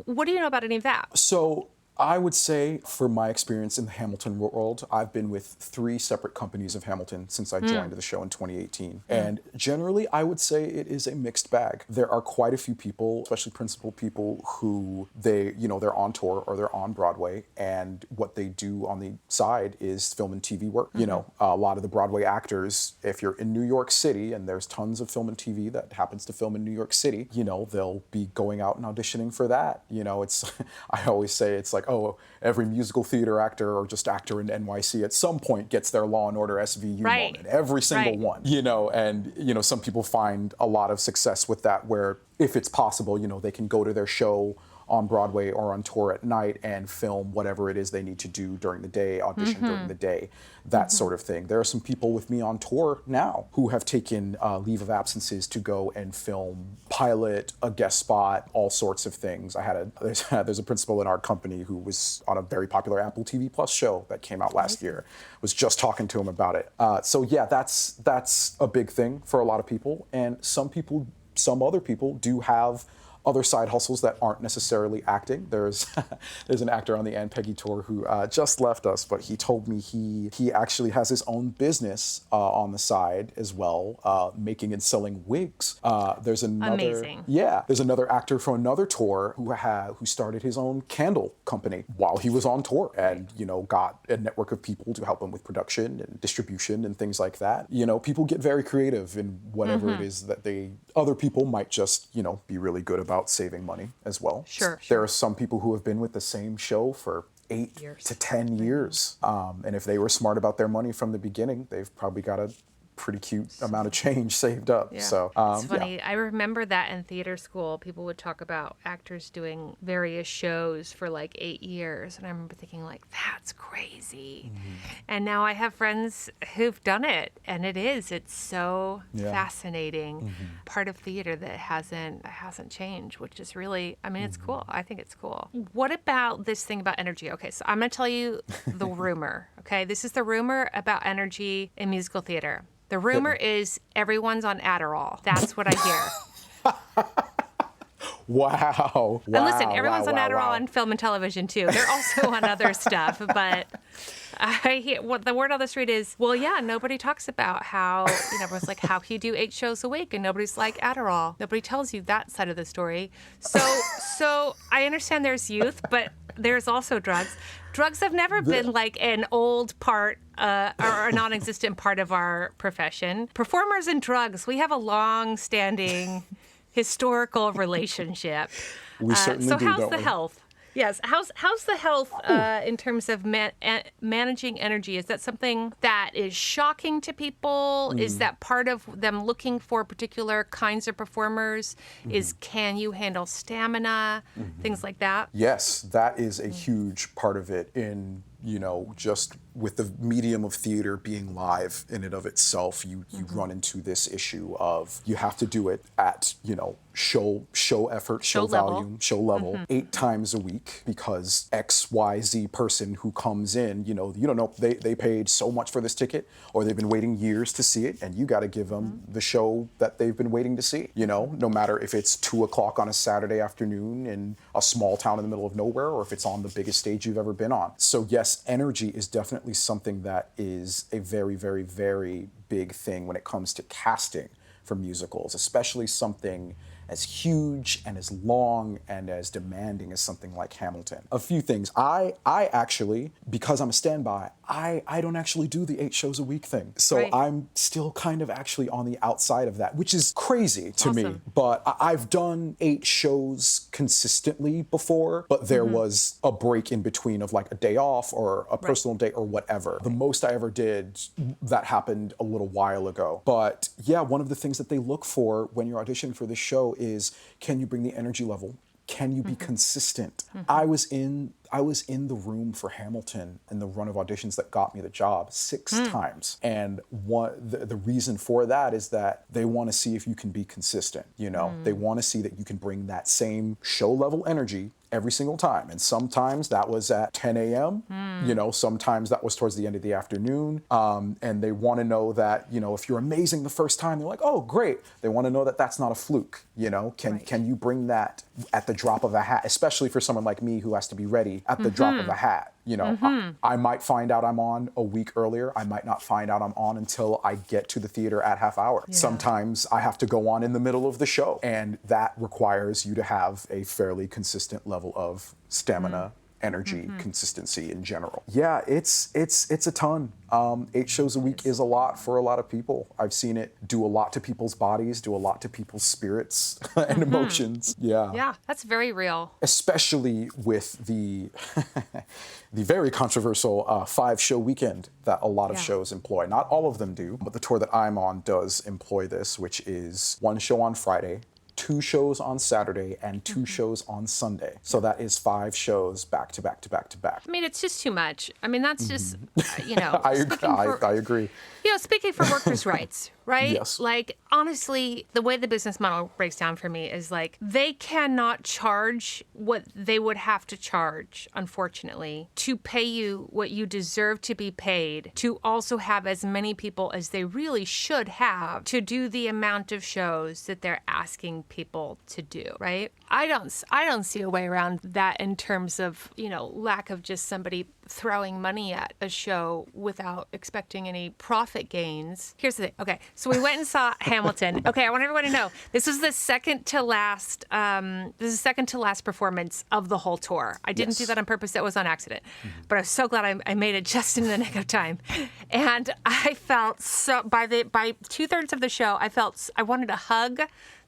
[SPEAKER 1] what do you know about any of that?
[SPEAKER 2] So I would say, for my experience in the Hamilton world, I've been with 3 separate companies of Hamilton since I joined the show in 2018. And generally, I would say it is a mixed bag. There are quite a few people, especially principal people, who they're on tour or they're on Broadway, and what they do on the side is film and TV work. You know, a lot of the Broadway actors, if you're in New York City, and there's tons of film and TV that happens to film in New York City, you know, they'll be going out and auditioning for that. You know, it's, I always say it's like, oh, every musical theater actor or just actor in NYC at some point gets their Law and Order SVU moment. Every single one, you know, and, you know, some people find a lot of success with that where if it's possible, you know, they can go to their show on Broadway or on tour at night and film whatever it is they need to do during the day, audition during the day, that sort of thing. There are some people with me on tour now who have taken leave of absences to go and film, pilot, a guest spot, all sorts of things. There's a principal in our company who was on a very popular Apple TV Plus show that came out last year. Was just talking to him about it. So yeah, that's a big thing for a lot of people, and some other people do have other side hustles that aren't necessarily acting. There's an actor on the Ann Peggy tour who just left us, but he told me he actually has his own business on the side as well, making and selling wigs. There's another actor from another tour who started his own candle company while he was on tour, and you know, got a network of people to help him with production and distribution and things like that. You know, people get very creative in whatever it is that other people might just, you know, be really good about saving money as well.
[SPEAKER 1] Sure.
[SPEAKER 2] There are some people who have been with the same show for 8 to 10 years. And if they were smart about their money from the beginning, they've probably got a pretty cute amount of change saved up.
[SPEAKER 1] Yeah.
[SPEAKER 2] So
[SPEAKER 1] it's funny. Yeah. I remember that in theater school, people would talk about actors doing various shows for like 8 years. And I remember thinking like, that's crazy. And now I have friends who've done it, and it's so fascinating. Part of theater that hasn't changed, which is really, I mean, it's cool. I think it's cool. What about this thing about energy? Okay, so I'm going to tell you the rumor. Okay, this is the rumor about energy in musical theater. The rumor is everyone's on Adderall. That's what I hear.
[SPEAKER 2] Wow.
[SPEAKER 1] And listen, everyone's on Adderall on film and television too. They're also on other stuff, but I hear what the word on the street is, well, yeah, nobody talks about how, you know, everyone's like, how can you do 8 shows a week? And nobody's like Adderall. Nobody tells you that side of the story. So I understand there's youth, but there's also drugs. Drugs have never been like an old part or a non-existent part of our profession. Performers and drugs, we have a long-standing historical relationship.
[SPEAKER 2] We certainly do,
[SPEAKER 1] how's
[SPEAKER 2] don't
[SPEAKER 1] the
[SPEAKER 2] we?
[SPEAKER 1] health? Yes. How's the health in terms of managing energy? Is that something that is shocking to people? Is that part of them looking for particular kinds of performers? Can you handle stamina? Things like that?
[SPEAKER 2] Yes, that is a huge part of it in, you know, just with the medium of theater being live in and of itself, you run into this issue of you have to do it at, you know, show effort, show volume, show level 8 times a week, because XYZ person who comes in, you don't know, they paid so much for this ticket, or they've been waiting years to see it, and you got to give them the show that they've been waiting to see, you know, no matter if it's 2:00 on a Saturday afternoon in a small town in the middle of nowhere, or if it's on the biggest stage you've ever been on. So yes, energy is definitely something that is a very, very, very big thing when it comes to casting for musicals, especially something as huge and as long and as demanding as something like Hamilton. A few things. I actually, because I'm a standby, I don't actually do the 8 shows a week thing. So I'm still kind of actually on the outside of that, which is crazy to me. But I've done 8 shows consistently before, but there was a break in between of like a day off or a personal day or whatever. The most I ever did, that happened a little while ago. But yeah, one of the things that they look for when you're auditioning for this show is, can you bring the energy level? Can you be consistent? I was in the room for Hamilton in the run of auditions that got me the job 6 times. And the reason for that is that they want to see if you can be consistent. You know, they want to see that you can bring that same show level energy every single time. And sometimes that was at 10 a.m., you know, sometimes that was towards the end of the afternoon. And they want to know that, you know, if you're amazing the first time, they're like, oh, great. They want to know that that's not a fluke, you know, can you bring that at the drop of a hat, especially for someone like me who has to be ready me at the drop of a hat. You know, I might find out I'm on a week earlier. I might not find out I'm on until I get to the theater at half hour.
[SPEAKER 1] Yeah.
[SPEAKER 2] Sometimes I have to go on in the middle of the show, and that requires you to have a fairly consistent level of stamina, energy, consistency in general. Yeah, it's a ton. 8 shows a week is a lot for a lot of people. I've seen it do a lot to people's bodies, do a lot to people's spirits and emotions. Yeah.
[SPEAKER 1] Yeah, that's very real.
[SPEAKER 2] Especially with the the very controversial 5-show weekend that a lot of shows employ. Not all of them do, but the tour that I'm on does employ this, which is 1 show on Friday, 2 shows on Saturday, and 2 shows on Sunday. So that is 5 shows back to back to back to back.
[SPEAKER 1] I mean, it's just too much. I mean, that's just, you know.
[SPEAKER 2] I agree.
[SPEAKER 1] You know, speaking for workers' rights, right?
[SPEAKER 2] Yes.
[SPEAKER 1] Like, honestly, the way the business model breaks down for me is like, they cannot charge what they would have to charge, unfortunately, to pay you what you deserve to be paid, to also have as many people as they really should have to do the amount of shows that they're asking people to do, right? I don't see a way around that in terms of, you know, lack of just somebody throwing money at a show without expecting any profit gains. Here's the thing. Okay, so we went and saw Hamilton. Okay, I want everyone to know this was the second to last performance of the whole tour. I didn't do that on purpose. That was on accident. But I was so glad I made it just in the nick of time. And I felt so by 2/3 of the show, I wanted to hug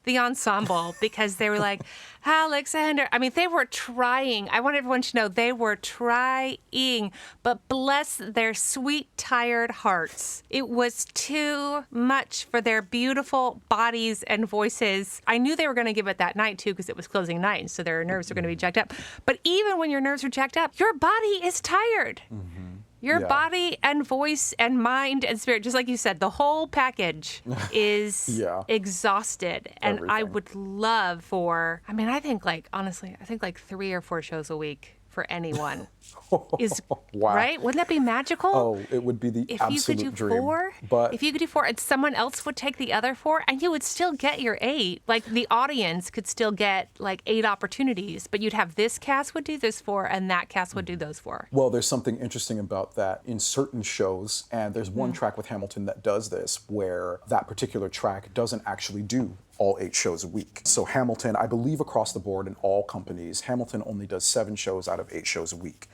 [SPEAKER 1] the ensemble because they were like, Alexander. I mean, they were trying. I want everyone to know they were trying, but bless their sweet, tired hearts. It was too much for their beautiful bodies and voices. I knew they were going to give it that night, too, because it was closing night, and so their nerves were going to be jacked up. But even when your nerves are jacked up, your body is tired. Your body and voice and mind and spirit, just like you said, the whole package is exhausted. And
[SPEAKER 2] Everything.
[SPEAKER 1] I would love for, I mean, I think like 3 or 4 shows a week for anyone is
[SPEAKER 2] Wow.
[SPEAKER 1] right. Wouldn't that be magical?
[SPEAKER 2] Oh, it would be the
[SPEAKER 1] If
[SPEAKER 2] absolute
[SPEAKER 1] you could do
[SPEAKER 2] dream.
[SPEAKER 1] 4,
[SPEAKER 2] But
[SPEAKER 1] if you could do 4, and someone else would take the other 4, and you would still get your 8. Like the audience could still get like 8 opportunities, but you'd have this cast would do this 4, and that cast would do those 4.
[SPEAKER 2] well, there's something interesting about that in certain shows, and there's one track with Hamilton that does this, where that particular track doesn't actually do all 8 shows a week. So Hamilton, I believe across the board in all companies, Hamilton only does 7 shows out of 8 shows a week.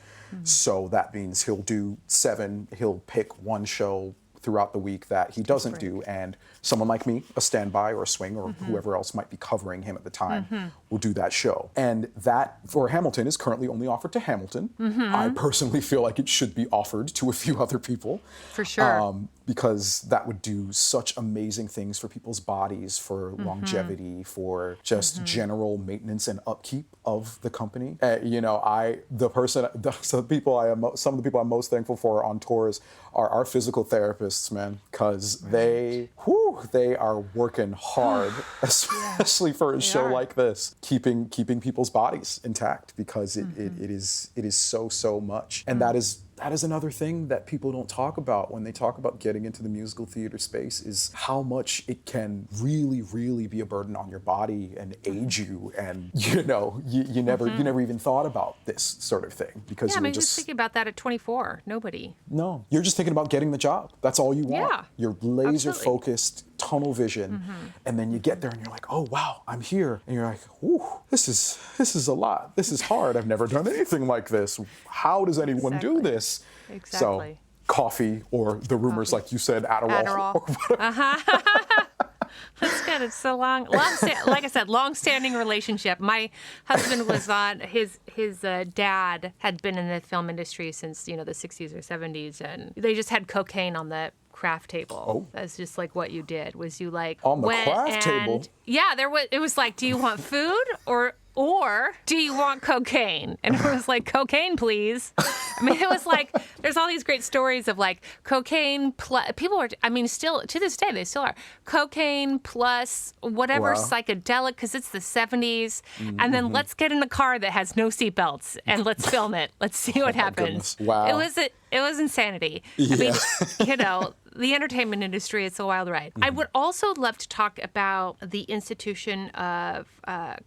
[SPEAKER 2] So that means he'll do 7, he'll pick 1 show throughout the week that he doesn't do, and someone like me, a standby or a swing or whoever else might be covering him at the time, will do that show. And that, for Hamilton, is currently only offered to Hamilton. I personally feel like it should be offered to a few other people.
[SPEAKER 1] For sure.
[SPEAKER 2] Because that would do such amazing things for people's bodies, for longevity, for just general maintenance and upkeep of the company. You know, some of the people I'm most thankful for on tours are our physical therapists, man, because they are working hard, especially for a show like this, keeping people's bodies intact, because it is so much, and that is another thing that people don't talk about when they talk about getting into the musical theater space, is how much it can really, really be a burden on your body and age you. And, you know, you never even thought about this sort of thing, because
[SPEAKER 1] Yeah, I mean, just thinking about that at 24, nobody.
[SPEAKER 2] No, you're just thinking about getting the job. That's all you want.
[SPEAKER 1] Yeah,
[SPEAKER 2] You're laser
[SPEAKER 1] absolutely.
[SPEAKER 2] focused, tunnel vision, and then you get there and you're like, oh wow, I'm here, and you're like, ooh, this is a lot. This is hard. I've never done anything like this. How does anyone do this?
[SPEAKER 1] Exactly.
[SPEAKER 2] So coffee, or the rumors, like you said, Adderall. Or whatever.
[SPEAKER 1] That's good. It's so like I said, long-standing relationship. My husband was on his dad had been in the film industry since the 60s or 70s, and they just had cocaine on the craft table.
[SPEAKER 2] Oh.
[SPEAKER 1] That's just like what you did, was you like
[SPEAKER 2] On the
[SPEAKER 1] went
[SPEAKER 2] craft table?
[SPEAKER 1] Yeah, it was like, do you want food or do you want cocaine? And it was like, cocaine, please. I mean, it was like, there's all these great stories of like cocaine plus, people are, I mean, still to this day, they still are, cocaine plus whatever psychedelic, because it's the 70s. And then let's get in a car that has no seatbelts and let's film it. Let's see what happens.
[SPEAKER 2] goodness. Wow.
[SPEAKER 1] It was insanity.
[SPEAKER 2] Yeah.
[SPEAKER 1] I mean, the entertainment industry, it's a wild ride. I would also love to talk about the institution of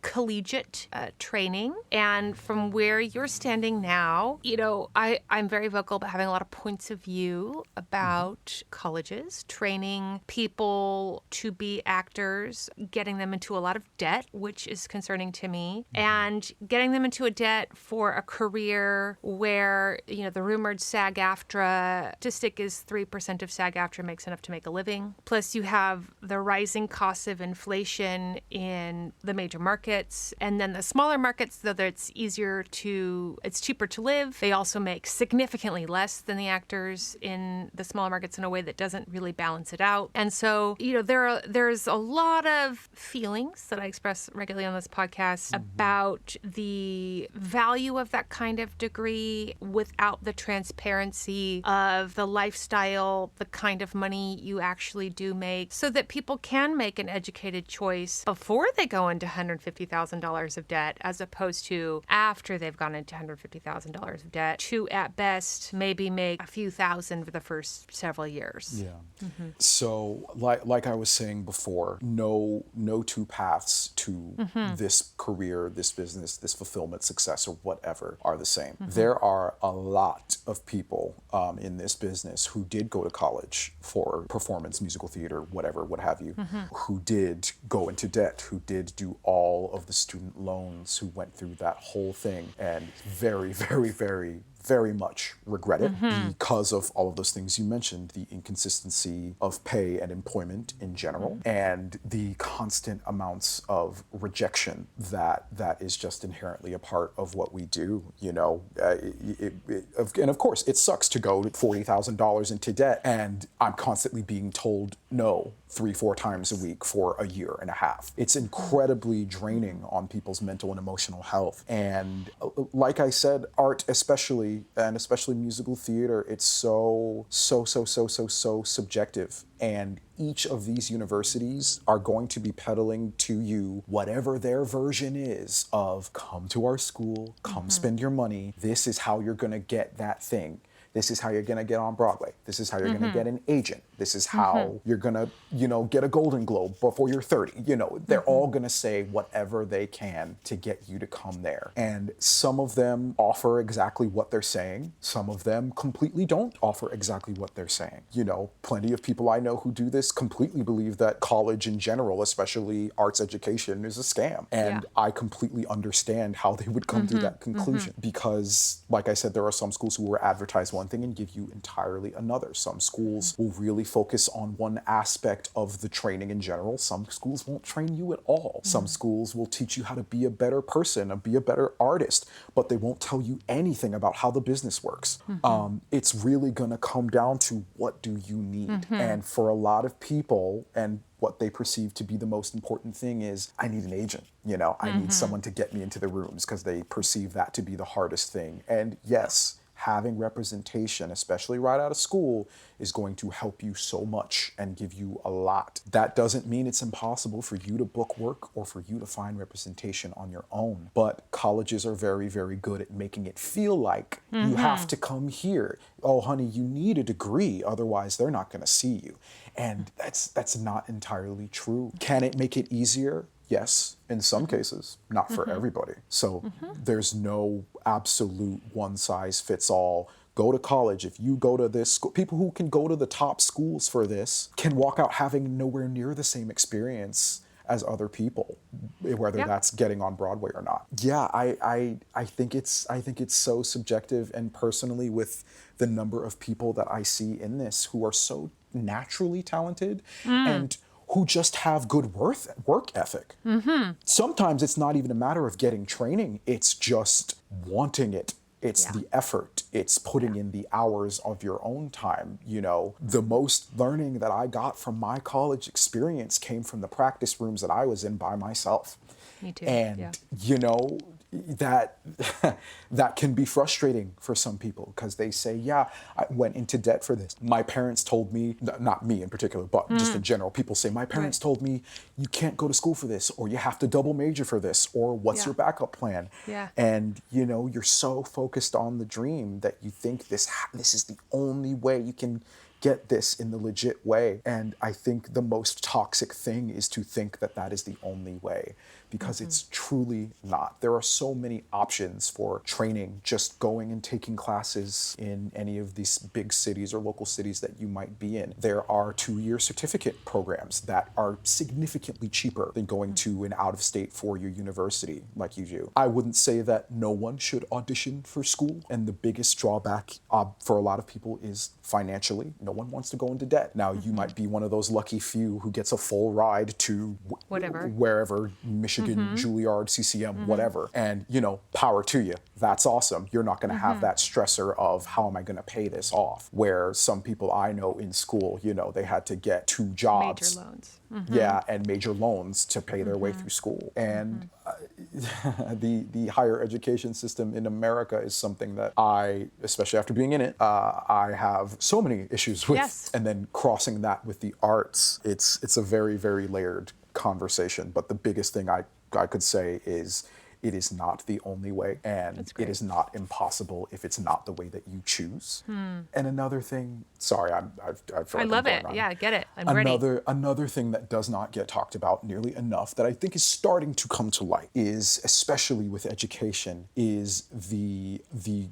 [SPEAKER 1] collegiate training. And from where you're standing now, I'm very vocal about having a lot of points of view about colleges, training people to be actors, getting them into a lot of debt, which is concerning to me, and getting them into a debt for a career where, the rumored SAG-AFTRA statistic is 3% of SAG-AFTRA makes enough to make a living. Plus you have the rising costs of inflation in the major markets, and then the smaller markets, though it's cheaper to live. They also make significantly less than the actors in the smaller markets in a way that doesn't really balance it out. And so, there's a lot of feelings that I express regularly on this podcast about the value of that kind of degree without the transparency of the lifestyle, the kind of money you actually do make, so that people can make an educated choice before they go into $150,000 of debt, as opposed to after they've gone into $150,000 of debt, to at best maybe make a few thousand for the first several years.
[SPEAKER 2] Yeah. So like I was saying before, no two paths to this career, this business, this fulfillment, success, or whatever are the same. There are a lot of people in this business who did go to college for performance, musical theater, whatever, what have you, who did go into debt, who did do all of the student loans, who went through that whole thing, and very, very, very, very much regret it because of all of those things you mentioned, the inconsistency of pay and employment in general, and the constant amounts of rejection that is just inherently a part of what we do, and of course it sucks to go to $40,000 into debt, and I'm constantly being told no 3-4 times a week for a year and a half. It's incredibly draining on people's mental and emotional health. And like I said, art especially musical theater, it's so subjective. And each of these universities are going to be peddling to you whatever their version is of come to our school, come spend your money. This is how you're going to get that thing. This is how you're going to get on Broadway. This is how you're going to get an agent. This is how you're going to, get a Golden Globe before you're 30. They're all going to say whatever they can to get you to come there. And some of them offer exactly what they're saying. Some of them completely don't offer exactly what they're saying. Plenty of people I know who do this completely believe that college in general, especially arts education, is a scam. And I completely understand how they would come to that conclusion because, like I said, there are some schools who will advertise one thing and give you entirely another. Some schools will really focus on one aspect of the training in general. Some schools won't train you at all. Some schools will teach you how to be a better person and be a better artist, but they won't tell you anything about how the business works. It's really going to come down to what do you need? And for a lot of people, and what they perceive to be the most important thing is, I need an agent. I need someone to get me into the rooms because they perceive that to be the hardest thing. And yes, having representation, especially right out of school, is going to help you so much and give you a lot. That doesn't mean it's impossible for you to book work or for you to find representation on your own. But colleges are very, very good at making it feel like you have to come here. Oh, honey, you need a degree, otherwise they're not going to see you. And that's not entirely true. Can it make it easier? Yes, in some cases, not for everybody. So there's no absolute one size fits all. Go to college. If you go to this school, people who can go to the top schools for this can walk out having nowhere near the same experience as other people, whether that's getting on Broadway or not. Yeah, I think it's so subjective, and personally with the number of people that I see in this who are so naturally talented and who just have good work ethic. Sometimes it's not even a matter of getting training, it's just wanting it. It's the effort. It's putting in the hours of your own time. The most learning that I got from my college experience came from the practice rooms that I was in by myself.
[SPEAKER 1] Me too.
[SPEAKER 2] And, that can be frustrating for some people because they say, I went into debt for this. My parents told me, not me in particular, but just in general, people say, my parents told me you can't go to school for this, or you have to double major for this, or what's your backup plan? And, you're so focused on the dream that you think this is the only way you can get this in the legit way. And I think the most toxic thing is to think that that is the only way, because it's truly not. There are so many options for training, just going and taking classes in any of these big cities or local cities that you might be in. There are 2-year certificate programs that are significantly cheaper than going to an out-of-state 4-year university like you do. I wouldn't say that no one should audition for school, and the biggest drawback for a lot of people is financially. No one wants to go into debt. Now, you might be one of those lucky few who gets a full ride to wherever, Michigan, Juilliard, CCM, whatever. And, power to you. That's awesome. You're not going to have that stressor of how am I going to pay this off? Where some people I know in school, they had to get 2 jobs.
[SPEAKER 1] Major loans.
[SPEAKER 2] Yeah, and major loans to pay their way through school. And the higher education system in America is something that I, especially after being in it, I have so many issues with.
[SPEAKER 1] Yes.
[SPEAKER 2] And then crossing that with the arts, it's a very, very layered conversation. But the biggest thing I could say is it is not the only way, and it is not impossible if it's not the way that you choose. And another thing, sorry, I
[SPEAKER 1] love it. Yeah, I get it. I'm ready.
[SPEAKER 2] Another thing that does not get talked about nearly enough that I think is starting to come to light is, especially with education, is the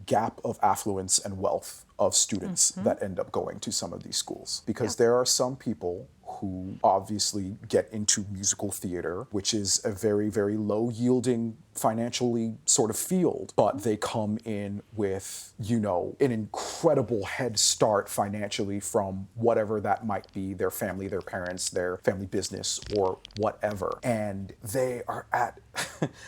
[SPEAKER 2] gap of affluence and wealth of students that end up going to some of these schools. Because there are some people who obviously get into musical theater, which is a very, very low-yielding financially sort of field, but they come in with, an incredible head start financially from whatever that might be, their family, their parents, their family business, or whatever. And they are at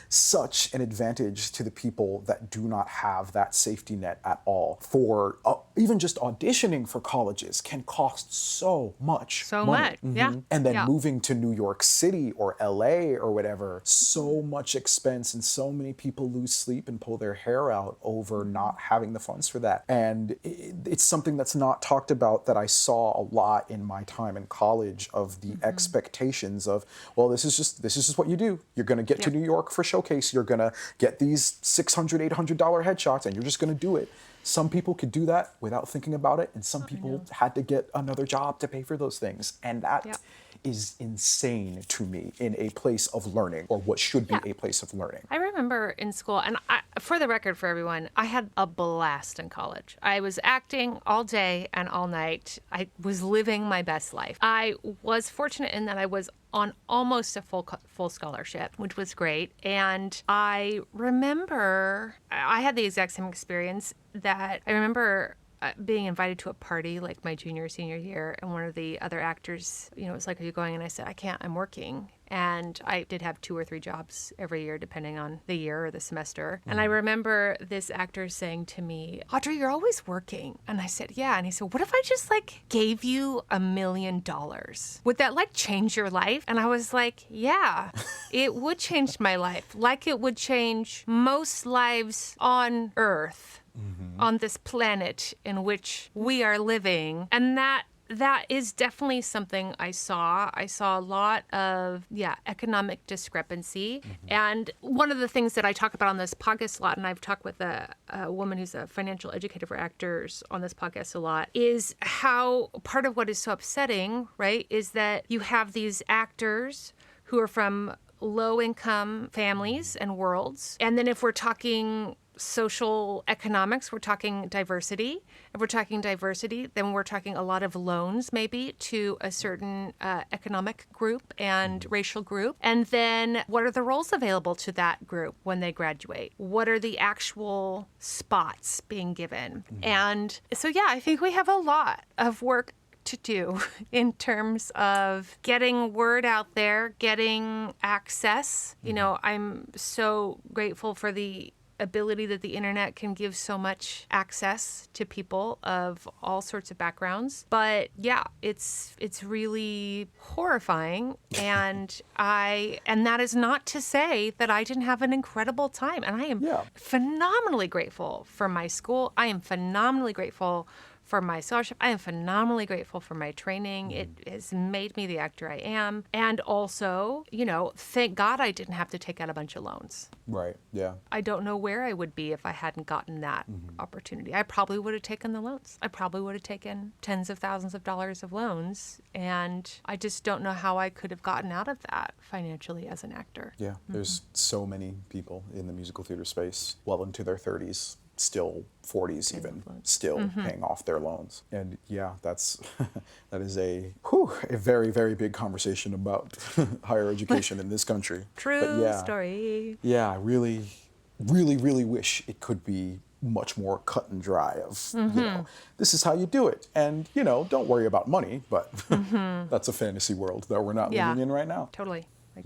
[SPEAKER 2] such an advantage to the people that do not have that safety net at all. For even just auditioning for colleges can cost so much money.
[SPEAKER 1] Yeah.
[SPEAKER 2] And then moving to New York City or LA or whatever, so much expense, and so many people lose sleep and pull their hair out over not having the funds for that. And it's something that's not talked about that I saw a lot in my time in college, of the expectations of, well, this is just what you do. You're going to get to New York for showcase. You're going to get these $600, $800 headshots, and you're just going to do it. Some people could do that without thinking about it, and some people had to get another job to pay for those things. And that is insane to me in a place of learning, or what should be a place of learning.
[SPEAKER 1] I remember in school, and for the record for everyone, I had a blast in college. I was acting all day and all night. I was living my best life. I was fortunate in that I was on almost a full scholarship, which was great. And I remember I had the exact same experience that I remember being invited to a party like my junior or senior year, and one of the other actors, was like, "Are you going?" And I said, "I can't, I'm working." And I did have 2 or 3 jobs every year, depending on the year or the semester. And I remember this actor saying to me, "Audrey, you're always working." And I said, "Yeah." And he said, "What if I just gave you $1 million? Would that change your life?" And I was like, "Yeah, it would change my life. Like it would change most lives on Earth, on this planet in which we are living." And that is definitely something I saw. I saw a lot of, economic discrepancy. And one of the things that I talk about on this podcast a lot, and I've talked with a woman who's a financial educator for actors on this podcast a lot, is how part of what is so upsetting, right, is that you have these actors who are from low-income families and worlds. And then if we're talking social economics, we're talking diversity. If we're talking diversity, then we're talking a lot of loans maybe to a certain economic group and racial group. And then what are the roles available to that group when they graduate? What are the actual spots being given? And so, I think we have a lot of work to do in terms of getting word out there, getting access. I'm so grateful for the ability that the internet can give so much access to people of all sorts of backgrounds. But it's really horrifying. And that is not to say that I didn't have an incredible time. And I am phenomenally grateful for my school. I am phenomenally grateful for my scholarship. I am phenomenally grateful for my training. It has made me the actor I am. And also, thank God I didn't have to take out a bunch of loans.
[SPEAKER 2] Right. Yeah.
[SPEAKER 1] I don't know where I would be if I hadn't gotten that opportunity. I probably would have taken the loans. I probably would have taken tens of thousands of dollars of loans. And I just don't know how I could have gotten out of that financially as an actor.
[SPEAKER 2] Yeah. There's so many people in the musical theater space well into their 30s, still 40s even, still paying off their loans. And yeah, that is a very, very big conversation about higher education in this country.
[SPEAKER 1] True story.
[SPEAKER 2] Yeah, I really, really, really wish it could be much more cut and dry of, this is how you do it. And, don't worry about money, but that's a fantasy world that we're not living in right now.
[SPEAKER 1] Totally. I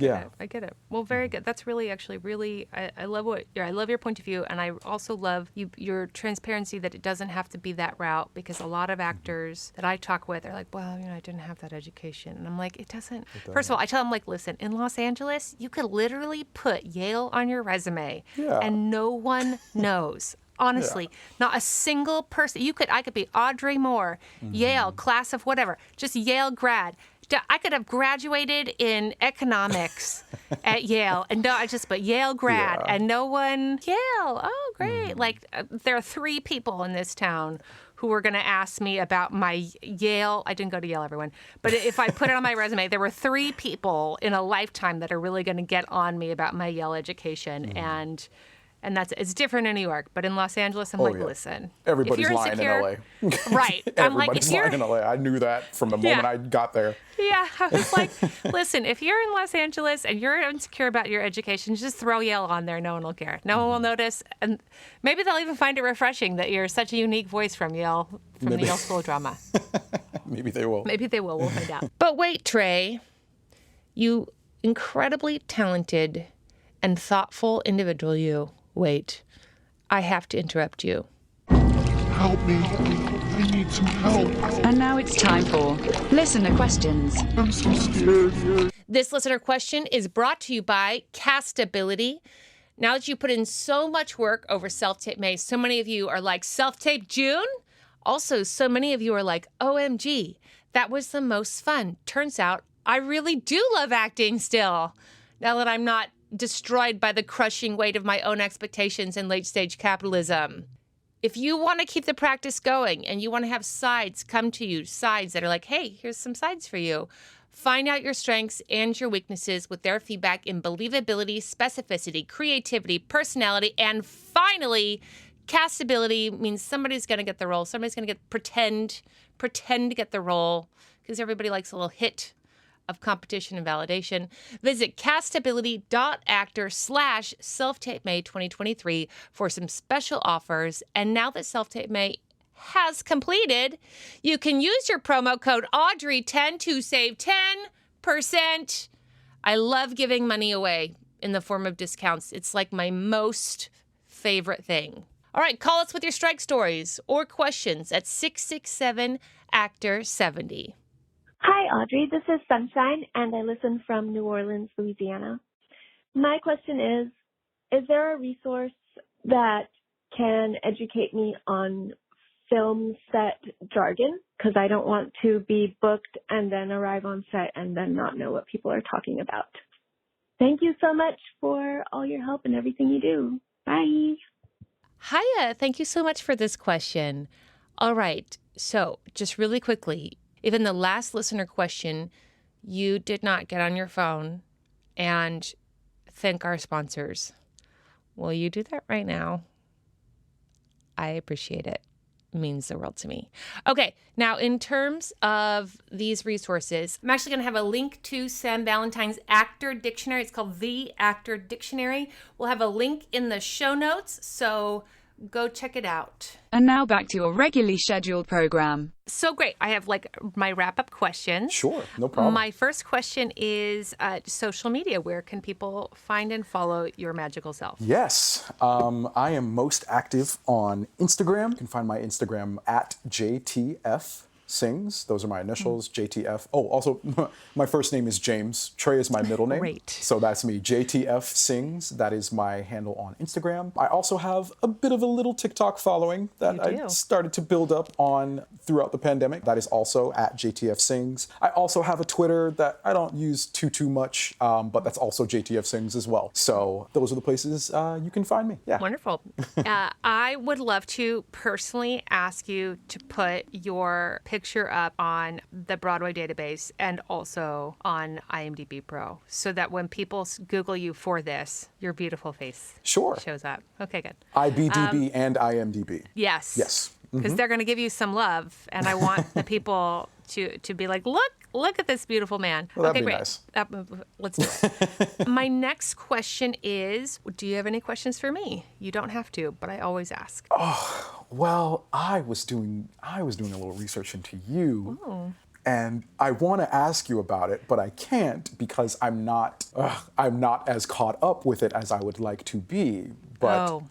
[SPEAKER 1] get it. Well, very good. That's really, I love I love your point of view, and I also love your transparency that it doesn't have to be that route, because a lot of actors that I talk with are like, well, I didn't have that education. And I'm like, it doesn't. First of all, I tell them, like, listen, in Los Angeles, you could literally put Yale on your resume and no one knows. Honestly, not a single person. I could be Audrey Moore, Yale, class of whatever, just Yale grad. I could have graduated in economics at Yale, and I just put Yale grad, and no one, Yale, oh, great. Like, there are 3 people in this town who were going to ask me about my Yale. I didn't go to Yale, everyone. But if I put it on my resume, there were 3 people in a lifetime that are really going to get on me about my Yale education. And it's different in New York, but in Los Angeles, I'm listen.
[SPEAKER 2] Everybody's lying in LA.
[SPEAKER 1] Right. I'm like,
[SPEAKER 2] Everybody's lying in LA. I knew that from the moment I got there.
[SPEAKER 1] Yeah. I was like, listen, if you're in Los Angeles and you're insecure about your education, just throw Yale on there. No one will care. No one will notice. And maybe they'll even find it refreshing that you're such a unique voice from Yale, the Yale School of Drama.
[SPEAKER 2] Maybe they will.
[SPEAKER 1] Maybe they will. We'll find out. But wait, Tré, you incredibly talented and thoughtful individual, Wait, I have to interrupt you.
[SPEAKER 3] Help me. I need some help.
[SPEAKER 4] And now it's time for listener questions.
[SPEAKER 3] I'm so scared.
[SPEAKER 1] This listener question is brought to you by Castability. Now that you put in so much work over Self-Tape May, so many of you are like, Self-Tape June? Also, so many of you are like, OMG, that was the most fun. Turns out I really do love acting still, now that I'm not destroyed by the crushing weight of my own expectations in late-stage capitalism. If you want to keep the practice going and you want to have sides come to you, sides that are like, hey, here's some sides for you, find out your strengths and your weaknesses with their feedback in believability, specificity, creativity, personality, and finally, castability means somebody's going to get the role. Somebody's going to pretend to get the role, because everybody likes a little hit of competition and validation. Visit Castability.Actor/Self-Tape May 2023 for some special offers. And now that Self-Tape May has completed, you can use your promo code Audrey10 to save 10%. I love giving money away in the form of discounts. It's like my most favorite thing. All right, call us with your strike stories or questions at 667-ACTOR-70.
[SPEAKER 6] Hi, Audrey. This is Sunshine, and I listen from New Orleans, Louisiana. My question is there a resource that can educate me on film set jargon? Because I don't want to be booked and then arrive on set and then not know what people are talking about. Thank you so much for all your help and everything you do. Bye.
[SPEAKER 1] Hiya. Thank you so much for this question. All right. So just really quickly, even the last listener question, you did not get on your phone and thank our sponsors. Will you do that right now? I appreciate it. It means the world to me. Okay, now in terms of these resources, I'm actually going to have a link to Sam Valentine's Actor Dictionary. It's called The Actor Dictionary. We'll have a link in the show notes, so go check it out.
[SPEAKER 4] And now back to your regularly scheduled program.
[SPEAKER 1] So great. I have my wrap-up questions.
[SPEAKER 2] Sure, no problem.
[SPEAKER 1] My first question is social media. Where can people find and follow your magical self?
[SPEAKER 2] Yes, I am most active on Instagram. You can find my Instagram at JTF Sings. Those are my initials, JTF. Oh, also, my first name is James. Tré is my middle name.
[SPEAKER 1] Great.
[SPEAKER 2] So that's me, JTF Sings. That is my handle on Instagram. I also have a bit of a little TikTok following that I started to build up on throughout the pandemic. That is also at JTF Sings. I also have a Twitter that I don't use too much, but that's also JTF Sings as well. So those are the places you can find me. Yeah.
[SPEAKER 1] Wonderful. I would love to personally ask you to put your picture up on the Broadway database and also on IMDb Pro so that when people Google you for this, your beautiful face shows up. Okay, good.
[SPEAKER 2] IBDB and IMDb.
[SPEAKER 1] Yes.
[SPEAKER 2] Yes.
[SPEAKER 1] Because they're going to give you some love, and I want the people to be like, look at this beautiful man.
[SPEAKER 2] Well,
[SPEAKER 1] okay,
[SPEAKER 2] that'd be
[SPEAKER 1] great.
[SPEAKER 2] nice.
[SPEAKER 1] Let's do it. My next question is, do you have any questions for me? You don't have to, but I always ask.
[SPEAKER 2] Well, I was doing a little research into you, and I want to ask you about it, but I can't because I'm not as caught up with it as I would like to be. But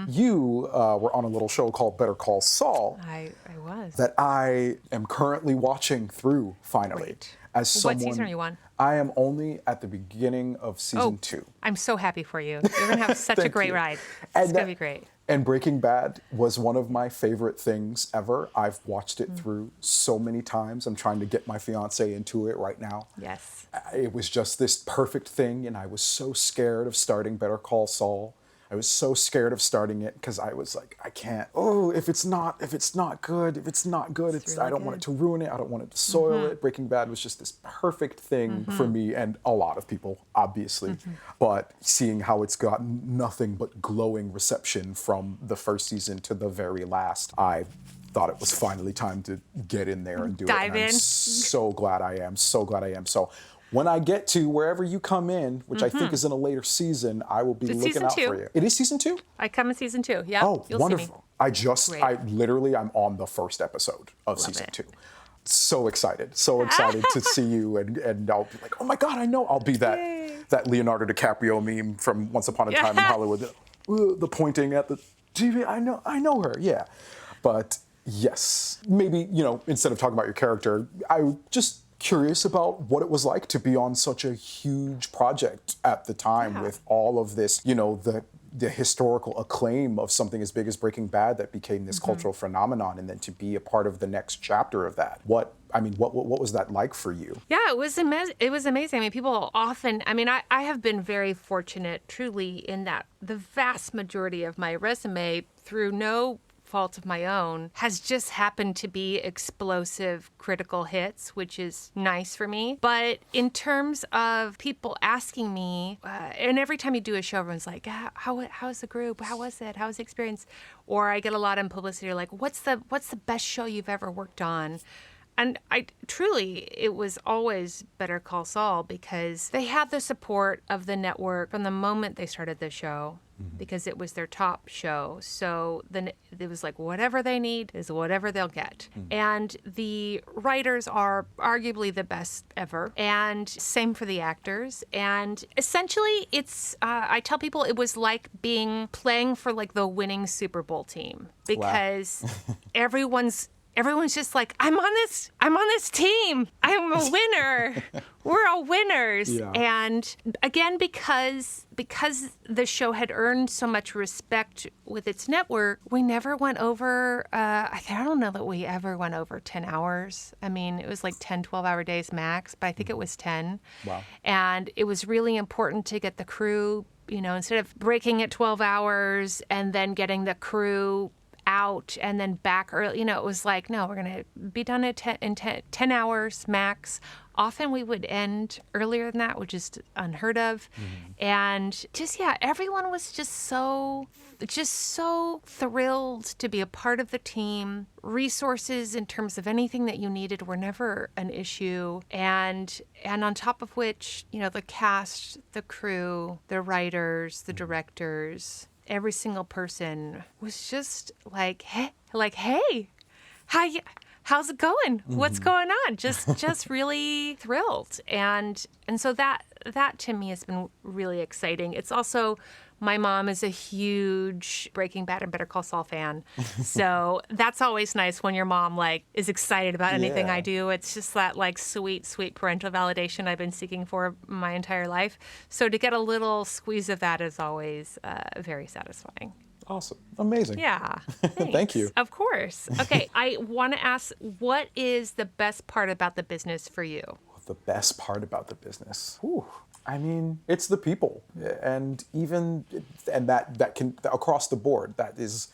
[SPEAKER 2] you were on a little show called Better Call Saul.
[SPEAKER 1] I was.
[SPEAKER 2] That I am currently watching through finally.
[SPEAKER 1] Great.
[SPEAKER 2] As someone,
[SPEAKER 1] what season are you on?
[SPEAKER 2] I am only at the beginning of season 2.
[SPEAKER 1] I'm so happy for you. You're going to have such a great ride.
[SPEAKER 2] And
[SPEAKER 1] It's going to be great.
[SPEAKER 2] And Breaking Bad was one of my favorite things ever. I've watched it through so many times. I'm trying to get my fiance into it right now.
[SPEAKER 1] Yes.
[SPEAKER 2] It was just this perfect thing, and I was so scared of starting Better Call Saul. I was so scared of starting it because I was like, I can't. Oh, if it's not good,
[SPEAKER 1] It's really
[SPEAKER 2] I don't want it to ruin it. I don't want it to soil it. Breaking Bad was just this perfect thing for me and a lot of people, obviously. But seeing how it's gotten nothing but glowing reception from the first season to the very last, I thought it was finally time to get in there and do
[SPEAKER 1] Dive
[SPEAKER 2] it. And
[SPEAKER 1] in.
[SPEAKER 2] I'm so glad I am. So when I get to wherever you come in, which I think is in a later season, I will be
[SPEAKER 1] It's
[SPEAKER 2] looking
[SPEAKER 1] season
[SPEAKER 2] out
[SPEAKER 1] 2.
[SPEAKER 2] for you. It is season 2?
[SPEAKER 1] I come in season 2. Yeah.
[SPEAKER 2] Oh,
[SPEAKER 1] You'll
[SPEAKER 2] wonderful.
[SPEAKER 1] See me.
[SPEAKER 2] I'm on the first episode of season 2. So excited to see you and I'll be like, oh my God, I know I'll be that Leonardo DiCaprio meme from Once Upon a Time in Hollywood. The pointing at the TV, I know her, yeah. But yes, maybe, instead of talking about your character, I just curious about what it was like to be on such a huge project at the time with all of this, the historical acclaim of something as big as Breaking Bad that became this cultural phenomenon, and then to be a part of the next chapter of that. What was that like for you?
[SPEAKER 1] Yeah, it was amazing. I mean, people often, I have been very fortunate, truly, in that the vast majority of my resume, through no fault of my own, has just happened to be explosive critical hits, which is nice for me. But in terms of people asking me, and every time you do a show, everyone's like, how's the group? How was it? How was the experience? Or I get a lot in publicity like, what's the best show you've ever worked on? And it was always Better Call Saul because they had the support of the network from the moment they started the show because it was their top show. So then it was like whatever they need is whatever they'll get. And the writers are arguably the best ever. And same for the actors. And essentially it's, I tell people it was like playing for like the winning Super Bowl team because everyone's just like, I'm on this team. I'm a winner. We're all winners. Yeah. And again, because the show had earned so much respect with its network, we never went over, I don't know that we ever went over 10 hours. I mean, it was like 10, 12-hour days max, but I think it was 10.
[SPEAKER 2] Wow.
[SPEAKER 1] And it was really important to get the crew, instead of breaking at 12 hours and then getting the crew out and then back early, it was like, no, we're going to be done in 10 hours max. Often we would end earlier than that, which is unheard of. And everyone was just so thrilled to be a part of the team. Resources in terms of anything that you needed were never an issue. And on top of which, the cast, the crew, the writers, the directors, every single person was just like, hey, how's it going? What's going on? Just really thrilled. And so that that to me has been really exciting. It's also, my mom is a huge Breaking Bad and Better Call Saul fan. So that's always nice when your mom like is excited about anything I do. It's just that like sweet, sweet parental validation I've been seeking for my entire life. So to get a little squeeze of that is always very satisfying.
[SPEAKER 2] Awesome. Amazing.
[SPEAKER 1] Yeah.
[SPEAKER 2] Thank you.
[SPEAKER 1] Of course. Okay. I want to ask, what is the best part about the business for you?
[SPEAKER 2] The best part about the business. Whew. I mean, it's the people, and that can across the board. That is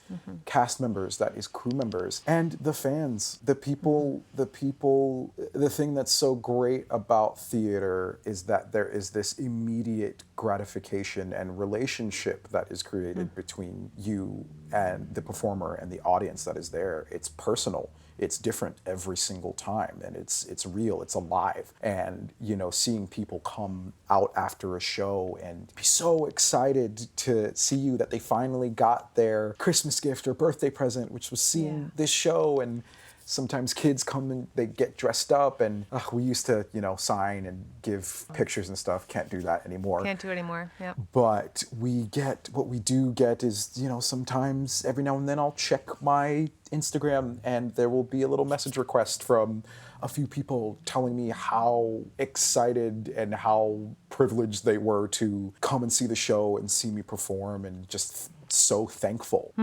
[SPEAKER 2] cast members, that is crew members, and the fans, the people. The thing that's so great about theater is that there is this immediate gratification and relationship that is created between you and the performer and the audience that is there. It's personal. It's different every single time, and it's real, it's alive. And, seeing people come out after a show and be so excited to see you that they finally got their Christmas gift or birthday present, which was seeing this show. And sometimes kids come and they get dressed up, and we used to, sign and give pictures and stuff. Can't do that anymore.
[SPEAKER 1] Can't do it anymore, yeah.
[SPEAKER 2] But what we do get is, sometimes every now and then I'll check my Instagram and there will be a little message request from a few people telling me how excited and how privileged they were to come and see the show and see me perform, and just so thankful.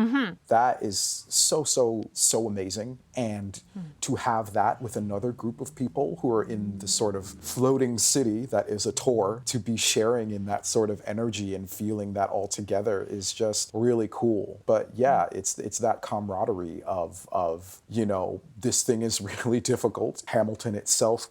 [SPEAKER 2] That is so amazing. And to have that with another group of people who are in the sort of floating city that is a tour, to be sharing in that sort of energy and feeling that all together is just really cool. But yeah, it's that camaraderie of this thing is really difficult. Hamilton itself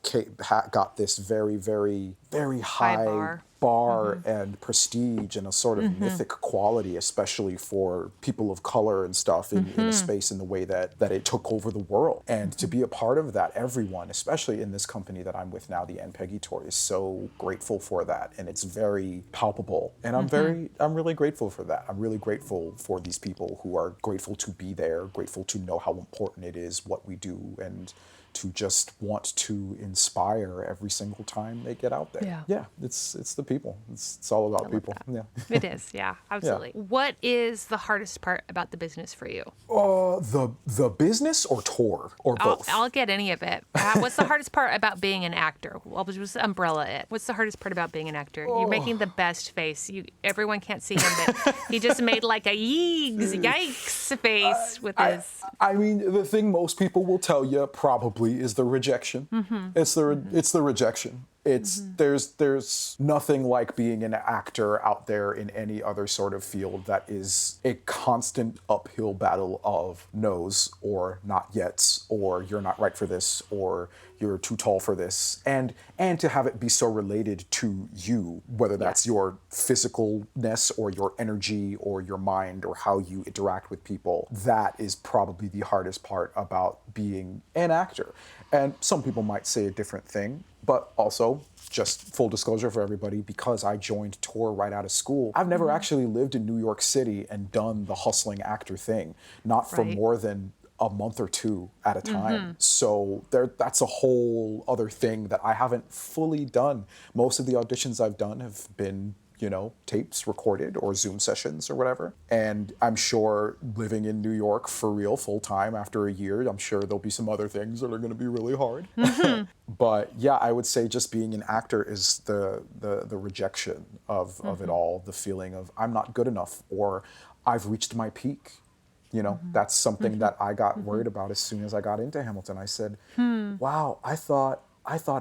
[SPEAKER 2] got this very, very, very high bar and prestige and a sort of mythic quality, especially for people of color and stuff in a space in the way that it took over the world. And to be a part of that, everyone, especially in this company that I'm with now, the Ann Peggy Tour, is so grateful for that. And it's very palpable. And I'm really grateful for that. I'm really grateful for these people who are grateful to be there, grateful to know how important it is what we do, and to just want to inspire every single time they get out there. Yeah, it's the people. It's all about people.
[SPEAKER 1] That.
[SPEAKER 2] Yeah,
[SPEAKER 1] it is. Yeah, absolutely. Yeah. What is the hardest part about the business for you?
[SPEAKER 2] The business or tour or both?
[SPEAKER 1] I'll get any of it. What's the hardest part about being an actor? I'll just umbrella it. What's the hardest part about being an actor? You're making the best face. Everyone can't see him, but he just made like a yikes face with his.
[SPEAKER 2] I mean, the thing most people will tell you probably is the rejection. It's the rejection. There's nothing like being an actor out there in any other sort of field that is a constant uphill battle of no's or not yet's, or you're not right for this, or you're too tall for this, and to have it be so related to you, whether that's your physicalness or your energy or your mind or how you interact with people. That is probably the hardest part about being an actor. And some people might say a different thing, but also, just full disclosure for everybody, because I joined tour right out of school, I've never actually lived in New York City and done the hustling actor thing, not for more than a month or two at a time. So that's a whole other thing that I haven't fully done. Most of the auditions I've done have been, tapes recorded or Zoom sessions or whatever. And I'm sure living in New York for real full time after a year, I'm sure there'll be some other things that are going to be really hard. But yeah, I would say just being an actor is the rejection of it all, the feeling of I'm not good enough, or I've reached my peak. That's something that I got worried about as soon as I got into Hamilton. I said, wow, I thought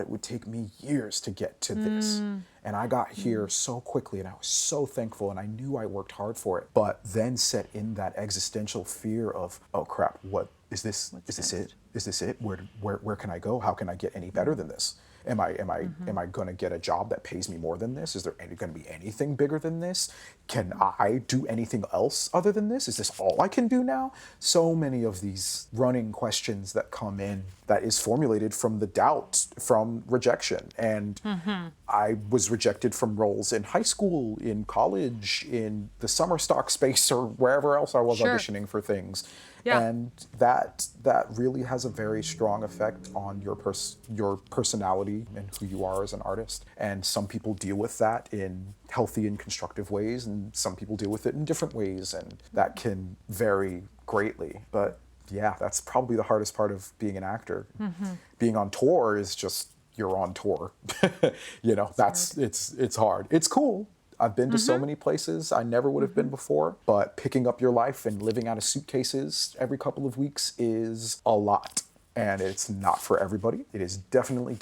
[SPEAKER 2] it would take me years to get to this. And I got here so quickly, and I was so thankful, and I knew I worked hard for it. But then set in that existential fear of, oh crap, what is this? Is this it? Is this it? Where can I go? How can I get any better than this? Am I going to get a job that pays me more than this? Is there going to be anything bigger than this? Can I do anything else other than this? Is this all I can do now? So many of these running questions that come in that is formulated from the doubt, from rejection. And I was rejected from roles in high school, in college, in the summer stock space, or wherever else I was auditioning for things.
[SPEAKER 1] Yeah.
[SPEAKER 2] And that really has a very strong effect on your personality and who you are as an artist. And some people deal with that in healthy and constructive ways, and some people deal with it in different ways, and that can vary greatly. But yeah, that's probably the hardest part of being an actor. Being on tour is just, you're on tour. You know, it's hard. It's cool. I've been to so many places I never would have been before, but picking up your life and living out of suitcases every couple of weeks is a lot. And it's not for everybody. It is definitely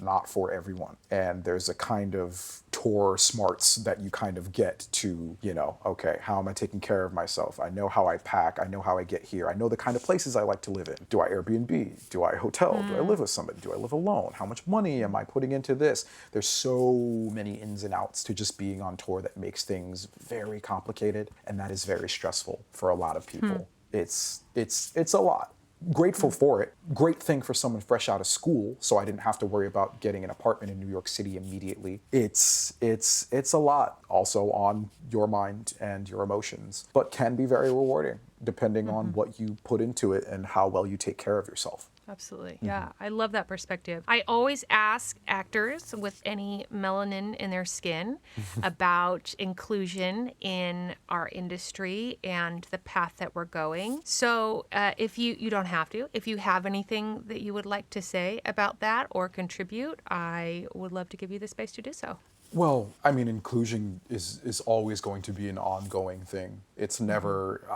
[SPEAKER 2] not for everyone. And there's a kind of tour smarts that you kind of get to, you know, okay, how am I taking care of myself? I know how I pack. I know how I get here. I know the kind of places I like to live in. Do I Airbnb? Do I hotel? Do I live with somebody? Do I live alone? How much money am I putting into this? There's so many ins and outs to just being on tour that makes things very complicated. And that is very stressful for a lot of people. It's a lot. Grateful for it. Great thing for someone fresh out of school, so I didn't have to worry about getting an apartment in New York City immediately. It's a lot also on your mind and your emotions, but can be very rewarding depending on what you put into it and how well you take care of yourself.
[SPEAKER 1] Absolutely. Yeah. I love that perspective. I always ask actors with any melanin in their skin about inclusion in our industry and the path that we're going. So if you don't have to, if you have anything that you would like to say about that or contribute, I would love to give you the space to do so.
[SPEAKER 2] Well, I mean, inclusion is always going to be an ongoing thing. It's never,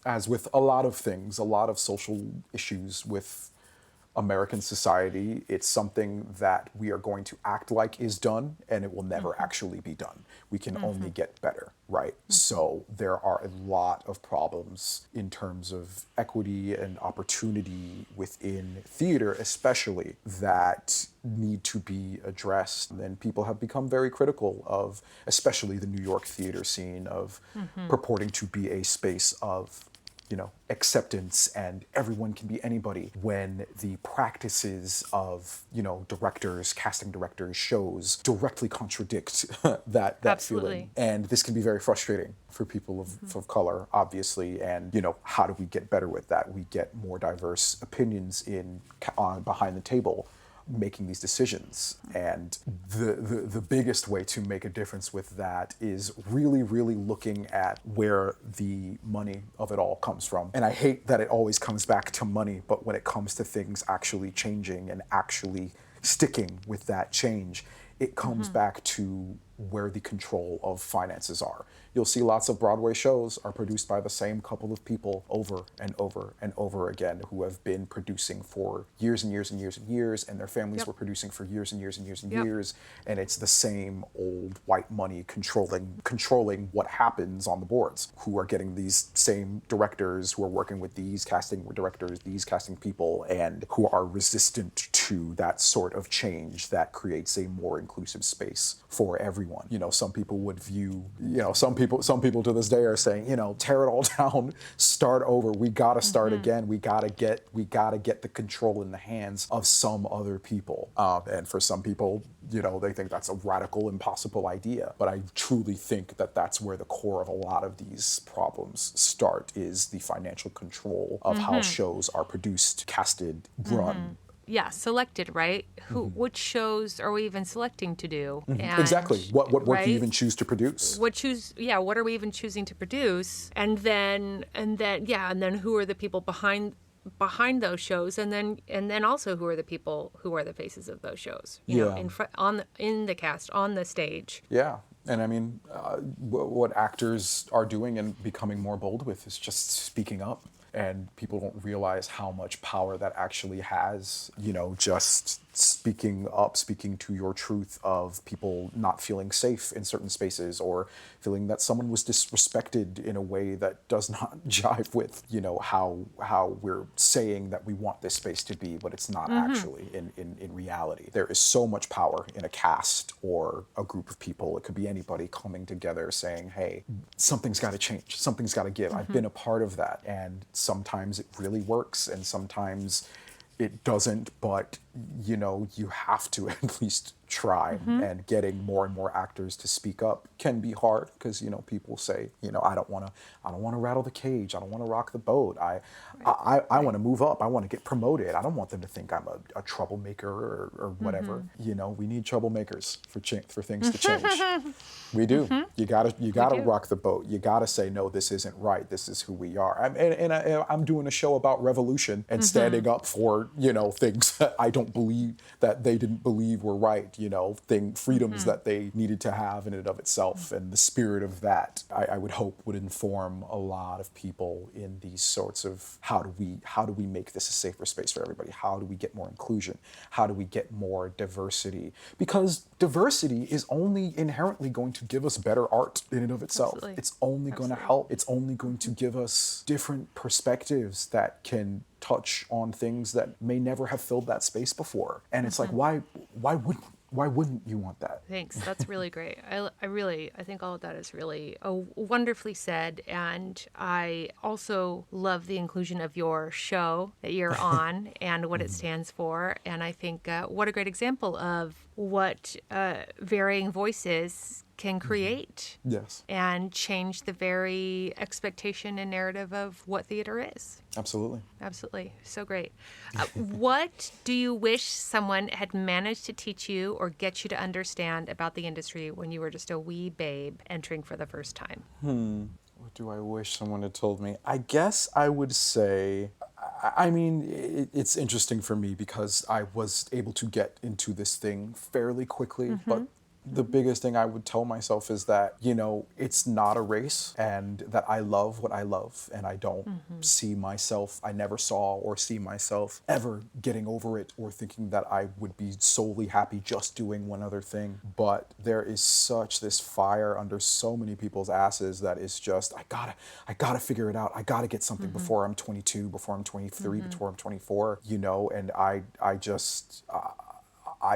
[SPEAKER 2] as with a lot of things, a lot of social issues with American society, it's something that we are going to act like is done, and it will never actually be done. We can only get better, right? So there are a lot of problems in terms of equity and opportunity within theater, especially, that need to be addressed. And people have become very critical of, especially the New York theater scene, of purporting to be a space of, you know, acceptance and everyone can be anybody, when the practices of, you know, directors, casting directors, shows directly contradict that feeling. And this can be very frustrating for people of color, obviously. And, you know, how do we get better with that? We get more diverse opinions behind the table making these decisions. And the biggest way to make a difference with that is really looking at where the money of it all comes from. And I hate that it always comes back to money, but when it comes to things actually changing and actually sticking with that change, it comes back to where the control of finances are. You'll see lots of Broadway shows are produced by the same couple of people over and over and over again, who have been producing for years and years and years and years, and their families were producing for years and years and years and years, and it's the same old white money controlling what happens on the boards, who are getting these same directors who are working with these casting directors, these casting people, and who are resistant to that sort of change that creates a more inclusive space for everyone. You know, some people would view, you know, some people to this day are saying, you know, tear it all down, start over. We got to start again. We got to get the control in the hands of some other people. And for some people, you know, they think that's a radical, impossible idea. But I truly think that that's where the core of a lot of these problems start, is the financial control of how shows are produced, casted, run.
[SPEAKER 1] Yeah, selected, right? Which shows are we even selecting to do? And,
[SPEAKER 2] exactly. What do
[SPEAKER 1] right?
[SPEAKER 2] you even choose to produce?
[SPEAKER 1] What are we even choosing to produce? And then who are the people behind those shows? And then also who are the people who are the faces of those shows? You know, in the cast, on the stage.
[SPEAKER 2] Yeah. And I mean, what actors are doing and becoming more bold with is just speaking up. And people don't realize how much power that actually has, you know, just speaking up, speaking to your truth of people not feeling safe in certain spaces, or feeling that someone was disrespected in a way that does not jive with, you know, how we're saying that we want this space to be, but it's not actually in reality. There is so much power in a cast or a group of people. It could be anybody coming together saying, hey, something's got to change, something's got to give. I've been a part of that. And sometimes it really works and sometimes it doesn't, but you know, you have to at least try. And getting more and more actors to speak up can be hard because, you know, people say, you know, I don't want to rattle the cage. I don't want to rock the boat. I want to move up. I want to get promoted. I don't want them to think I'm a troublemaker or whatever. You know, we need troublemakers for things to change. We do. You gotta rock the boat. You gotta say, no, this isn't right. This is who we are. I'm doing a show about revolution and standing up for, you know, things that I don't believe that they didn't believe were right. You know, freedoms that they needed to have in and of itself, and the spirit of that, I would hope, would inform a lot of people in these sorts of how do we make this a safer space for everybody? How do we get more inclusion? How do we get more diversity? Because diversity is only inherently going to give us better art in and of itself.
[SPEAKER 1] Absolutely.
[SPEAKER 2] It's only going to help. It's only going to give us different perspectives that can touch on things that may never have filled that space before. And it's like, why wouldn't you want that?
[SPEAKER 1] Thanks. That's really great. I think all of that is really wonderfully said. And I also love the inclusion of your show that you're on and what it stands for. And I think what a great example of what varying voices can create.
[SPEAKER 2] Yes.
[SPEAKER 1] And change the very expectation and narrative of what theater is.
[SPEAKER 2] Absolutely.
[SPEAKER 1] Absolutely. So great. What do you wish someone had managed to teach you or get you to understand about the industry when you were just a wee babe entering for the first time?
[SPEAKER 2] What do I wish someone had told me? I guess I would say, I mean, it's interesting for me because I was able to get into this thing fairly quickly, but the biggest thing I would tell myself is that, you know, it's not a race, and that I love what I love, and I don't see myself, I never saw or see myself ever getting over it or thinking that I would be solely happy just doing one other thing. But there is such this fire under so many people's asses that is just, I gotta figure it out. I gotta get something before I'm 22, before I'm 23, before I'm 24, you know, and I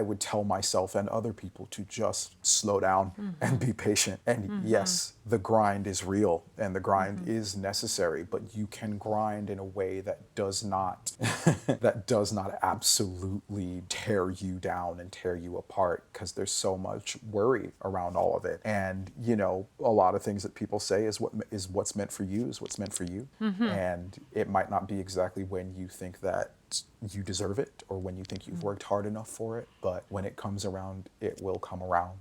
[SPEAKER 2] would tell myself and other people to just slow down and be patient. And yes, the grind is real and the grind is necessary, but you can grind in a way that does not absolutely tear you down and tear you apart, because there's so much worry around all of it. And, you know, a lot of things that people say is what's meant for you is what's meant for you. And it might not be exactly when you think that you deserve it or when you think you've worked hard enough for it, but when it comes around, it will come around.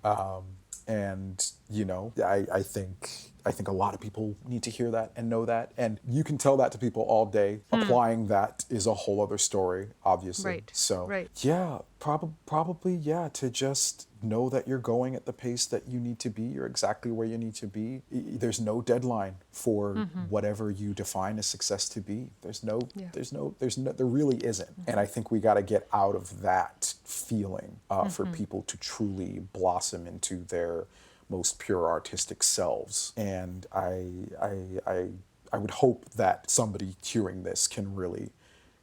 [SPEAKER 2] And, you know, I think a lot of people need to hear that and know that. And you can tell that to people all day. Applying that is a whole other story, obviously.
[SPEAKER 1] Right.
[SPEAKER 2] So,
[SPEAKER 1] right.
[SPEAKER 2] Yeah, probably, yeah, to just know that you're going at the pace that you need to be. You're exactly where you need to be. There's no deadline for whatever you define as success to be. There really isn't. And I think we got to get out of that feeling for people to truly blossom into their most pure artistic selves. And I would hope that somebody hearing this can really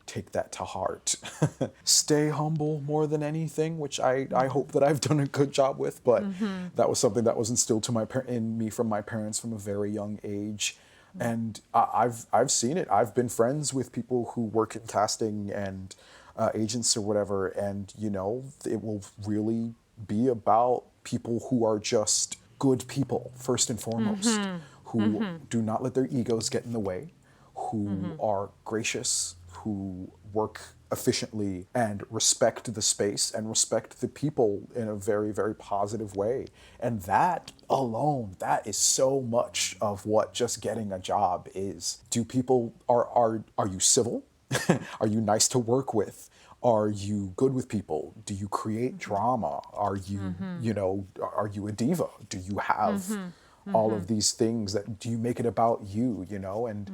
[SPEAKER 2] take that to heart. Stay humble more than anything, which I hope that I've done a good job with, but that was something that was instilled in me from my parents from a very young age. And I've seen it. I've been friends with people who work in casting and agents or whatever, and, you know, it will really be about people who are just good people, first and foremost, who do not let their egos get in the way, who are gracious, who work efficiently and respect the space and respect the people in a very, very positive way. And that alone, that is so much of what just getting a job is. Do people, are you civil? Are you nice to work with? Are you good with people? Do you create drama? Are you, you know, are you a diva? Do you have all of these things that, do you make it about you, you know? And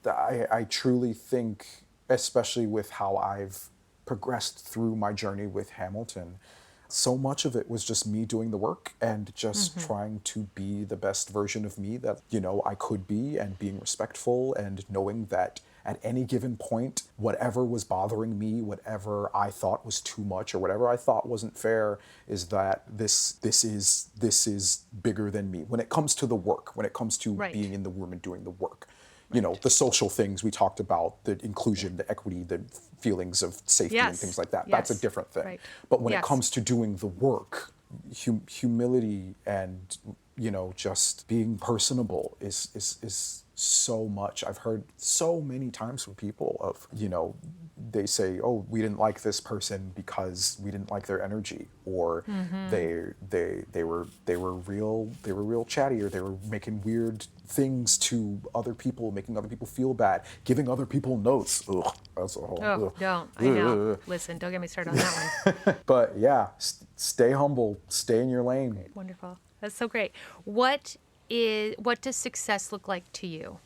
[SPEAKER 2] I truly think, especially with how I've progressed through my journey with Hamilton, so much of it was just me doing the work and just trying to be the best version of me that, you know, I could be, and being respectful and knowing that at any given point, whatever was bothering me, whatever I thought was too much or whatever I thought wasn't fair, is that this is bigger than me. When it comes to the work, when it comes to being in the room and doing the work, the social things we talked about, the inclusion, the equity, the feelings of safety and things like that. That's a different thing.
[SPEAKER 1] Right.
[SPEAKER 2] But when it comes to doing the work, humility and, just being personable is so much. I've heard so many times from people of, they say, oh, we didn't like this person because we didn't like their energy, or they were real chatty, or they were making weird things to other people, making other people feel bad, giving other people notes. Ugh, that's a whole.
[SPEAKER 1] Oh, don't. I know. Listen, don't get me started on that one.
[SPEAKER 2] But yeah, stay humble, stay in your lane.
[SPEAKER 1] Wonderful. That's so great. What does success look like to you?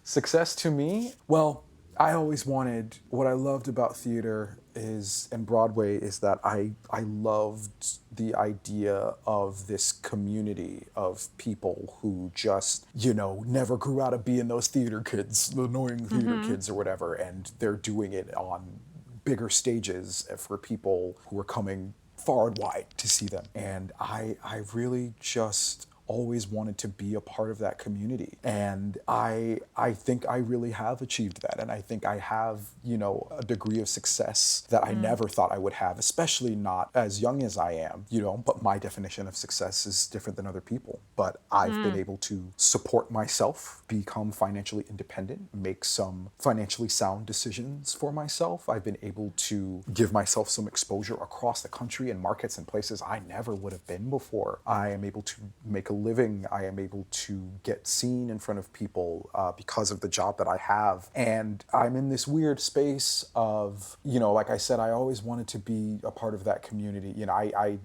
[SPEAKER 2] Success to me? Well, I always wanted, what I loved about theater and Broadway is that I loved the idea of this community of people who just, never grew out of being those theater kids, the annoying theater kids or whatever, and they're doing it on bigger stages for people who are coming far and wide to see them. And I really just always wanted to be a part of that community. And I think I really have achieved that. And I think I have, a degree of success that I never thought I would have, especially not as young as I am, but my definition of success is different than other people. But I've been able to support myself, become financially independent, make some financially sound decisions for myself. I've been able to give myself some exposure across the country in markets and places I never would have been before. I am able to make a living. I am able to get seen in front of people because of the job that I have. And I'm in this weird space of, like I said, I always wanted to be a part of that community. I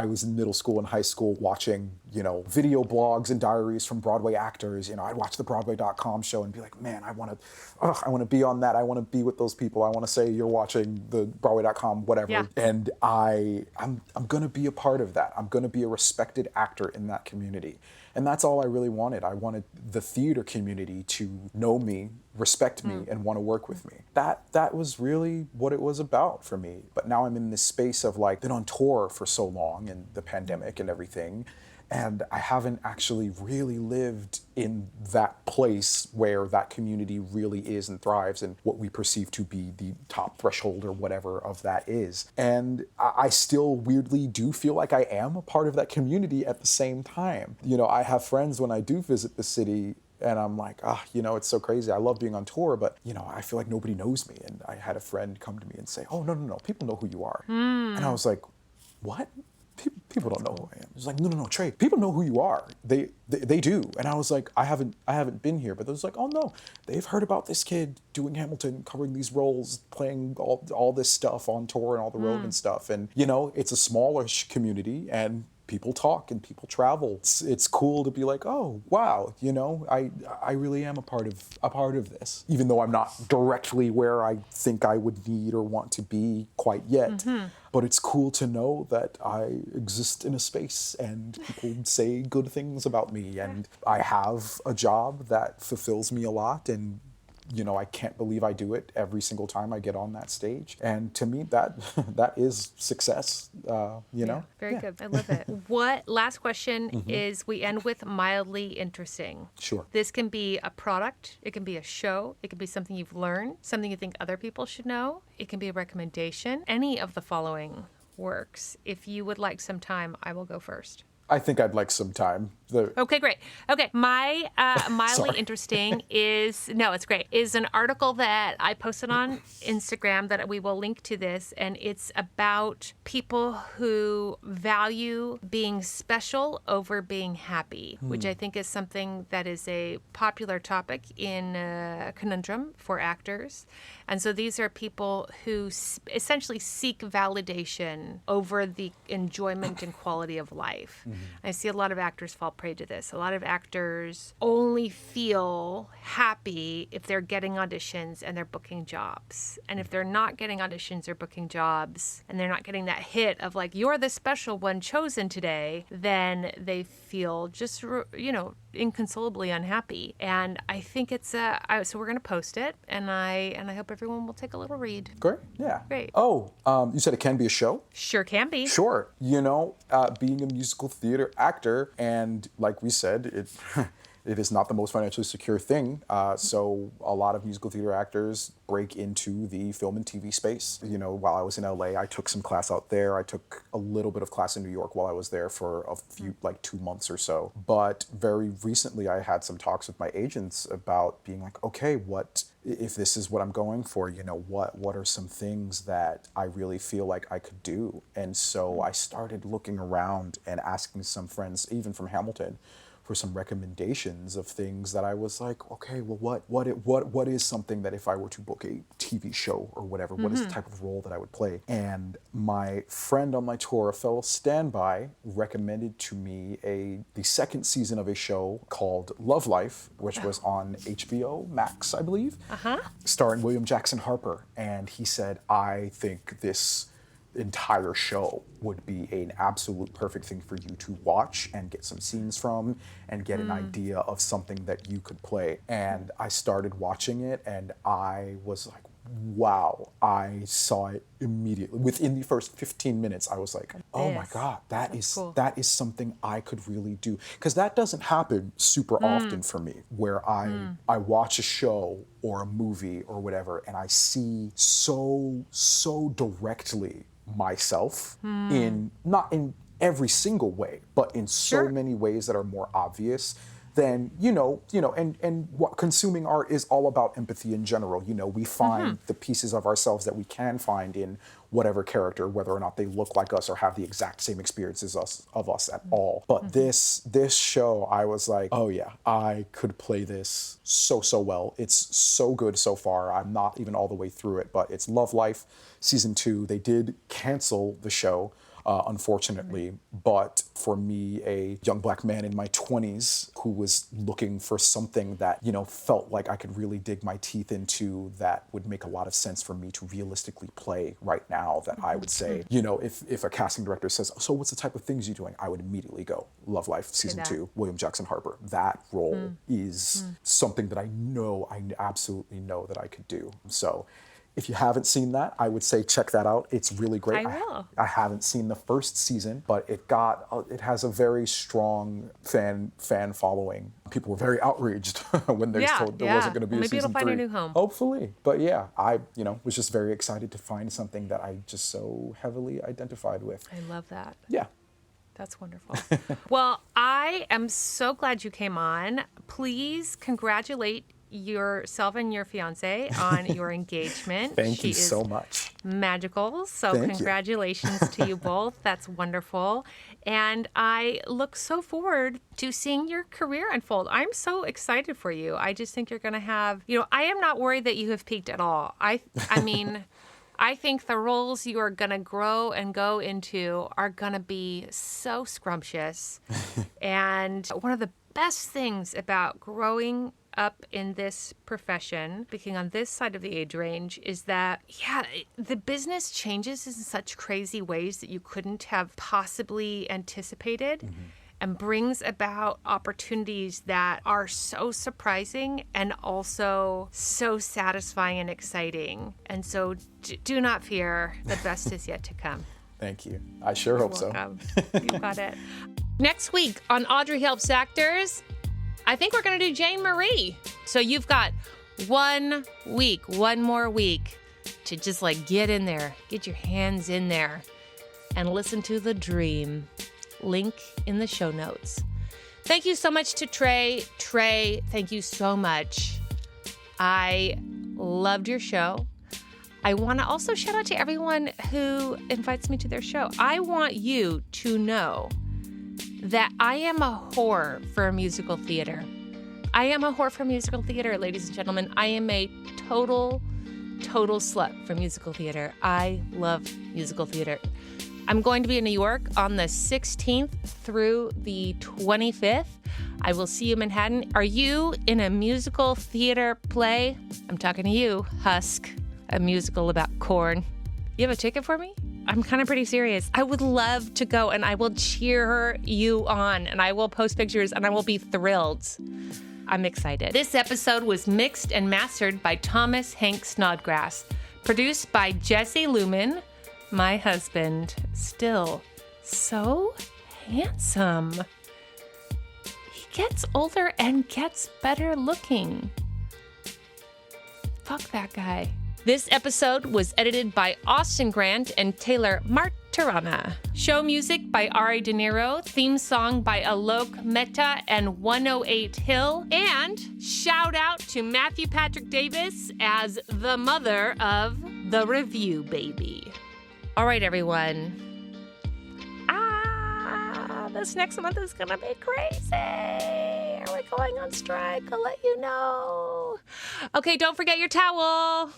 [SPEAKER 2] was in middle school and high school watching, video blogs and diaries from Broadway actors. I'd watch the broadway.com show and be like, man, I want to be on that. I want to be with those people. I want to say you're watching the broadway.com, whatever. Yeah. And I'm going to be a part of that. I'm going to be a respected actor in that community. And that's all I really wanted. I wanted the theater community to know me, respect me, and want to work with me. That was really what it was about for me. But now I'm in this space of been on tour for so long and the pandemic and everything. And I haven't actually really lived in that place where that community really is and thrives and what we perceive to be the top threshold or whatever of that is. And I still weirdly do feel like I am a part of that community at the same time. I have friends when I do visit the city and I'm like, it's so crazy. I love being on tour, but, I feel like nobody knows me. And I had a friend come to me and say, oh, no, people know who you are. And I was like, what? People don't know who I am. It's like, no, Tré, people know who you are. They do. And I was like, I haven't been here. But it was like, oh no, they've heard about this kid doing Hamilton, covering these roles, playing all this stuff on tour and all the road and stuff. And, it's a smallish community and people talk and people travel. It's cool to be like, oh wow, I really am a part of this, even though I'm not directly where I think I would need or want to be quite yet. But it's cool to know that I exist in a space and people say good things about me, and I have a job that fulfills me a lot, and I can't believe I do it every single time I get on that stage. And to me, that is success,
[SPEAKER 1] Yeah, very good. I love it. Last question is, we end with mildly interesting.
[SPEAKER 2] Sure.
[SPEAKER 1] This can be a product. It can be a show. It can be something you've learned, something you think other people should know. It can be a recommendation. Any of the following works. If you would like some time, I will go first.
[SPEAKER 2] I think I'd like some time.
[SPEAKER 1] Okay, great. Okay, my mildly interesting is an article that I posted on Instagram that we will link to this, and it's about people who value being special over being happy, which I think is something that is a popular topic in conundrum for actors. And so these are people who essentially seek validation over the enjoyment and quality of life. I see a lot of actors fall prey to this. A lot of actors only feel happy if they're getting auditions and they're booking jobs. And if they're not getting auditions or booking jobs and they're not getting that hit of you're the special one chosen today, then they feel just, inconsolably unhappy. And I think it's so we're going to post it, and I hope everyone will take a little read.
[SPEAKER 2] Great. Yeah.
[SPEAKER 1] Great.
[SPEAKER 2] Oh, you said it can be a show?
[SPEAKER 1] Sure can be.
[SPEAKER 2] Sure. Being a musical theater actor, and like we said, It is not the most financially secure thing. So a lot of musical theater actors break into the film and TV space. You know, while I was in LA, I took some class out there. I took a little bit of class in New York while I was there for a few, like 2 months or so. But very recently, I had some talks with my agents about being like, okay, what if this is what I'm going for, you know, what are some things that I really feel like I could do? And so I started looking around and asking some friends, even from Hamilton, for some recommendations of things that I was like, okay, well, what is something that if I were to book a TV show or whatever, what is the type of role that I would play? And my friend on my tour, a fellow standby, recommended to me the second season of a show called Love Life, which was on HBO Max, I believe, starring William Jackson Harper. And he said, I think this entire show would be an absolute perfect thing for you to watch and get some scenes from and get an idea of something that you could play. And I started watching it and I was like, wow, I saw it immediately. Within the first 15 minutes, I was like, oh my God, that is something I could really do. Because that doesn't happen super often for me, where I watch a show or a movie or whatever, and I see so directly myself not in every single way, but in so many ways that are more obvious than, and what consuming art is all about empathy in general. You know, we find the pieces of ourselves that we can find in whatever character, whether or not they look like us or have the exact same experiences of us at all. But this show, I was like, oh yeah, I could play this so well. It's so good so far. I'm not even all the way through it, but it's Love Life season 2. They did cancel the show, unfortunately, but for me, a young black man in my 20s who was looking for something that, felt like I could really dig my teeth into, that would make a lot of sense for me to realistically play right now, that I would say, if a casting director says, so what's the type of things you're doing? I would immediately go, Love Life season 2, William Jackson Harper. That role is something that I absolutely know that I could do. So if you haven't seen that, I would say check that out. It's really great.
[SPEAKER 1] I will.
[SPEAKER 2] I haven't seen the first season, but it has a very strong fan following. People were very outraged when they told there wasn't going to be a season 3. Maybe it'll find a
[SPEAKER 1] new home.
[SPEAKER 2] Hopefully. But yeah, I was just very excited to find something that I just so heavily identified with.
[SPEAKER 1] I love that.
[SPEAKER 2] Yeah.
[SPEAKER 1] That's wonderful. Well, I am so glad you came on. Please congratulate yourself and your fiance on your engagement.
[SPEAKER 2] Thank you so much.
[SPEAKER 1] Magical. So congratulations to you both. That's wonderful. And I look so forward to seeing your career unfold. I'm so excited for you. I just think you're going to have, I am not worried that you have peaked at all. I mean, I think the roles you are going to grow and go into are going to be so scrumptious. And one of the best things about growing up in this profession, being on this side of the age range, is that, the business changes in such crazy ways that you couldn't have possibly anticipated, and brings about opportunities that are so surprising and also so satisfying and exciting. And so do not fear, the best is yet to come.
[SPEAKER 2] Thank you. I sure hope so.
[SPEAKER 1] You got it. Next week on Audrey Helps Actors, I think we're going to do Jane Marie. So you've got 1 more week to just get in there, get your hands in there and listen to the dream. Link in the show notes. Thank you so much to Tré. Tré, thank you so much. I loved your show. I want to also shout out to everyone who invites me to their show. I want you to know that I am a whore for musical theater. I am a whore for musical theater, ladies and gentlemen. I am a total slut for musical theater. I love musical theater. I'm going to be in New York on the 16th through the 25th. I will see you in Manhattan. Are you in a musical theater play? I'm talking to you, Husk, a musical about corn. You have a ticket for me? I'm kind of pretty serious. I would love to go, and I will cheer you on, and I will post pictures, and I will be thrilled. I'm excited. This episode was mixed and mastered by Thomas Snodgrass, produced by Jesse Lumen, my husband, still so handsome. He gets older and gets better looking. Fuck that guy. This episode was edited by Austin Grant and Taylor Martorana. Show music by Ari De Niro, theme song by Aalok Mehta and 108 Hill, and shout out to Matthew Patrick Davis as the mother of the review baby. All right, everyone. This next month is gonna be crazy. Are we going on strike? I'll let you know. Okay, don't forget your towel.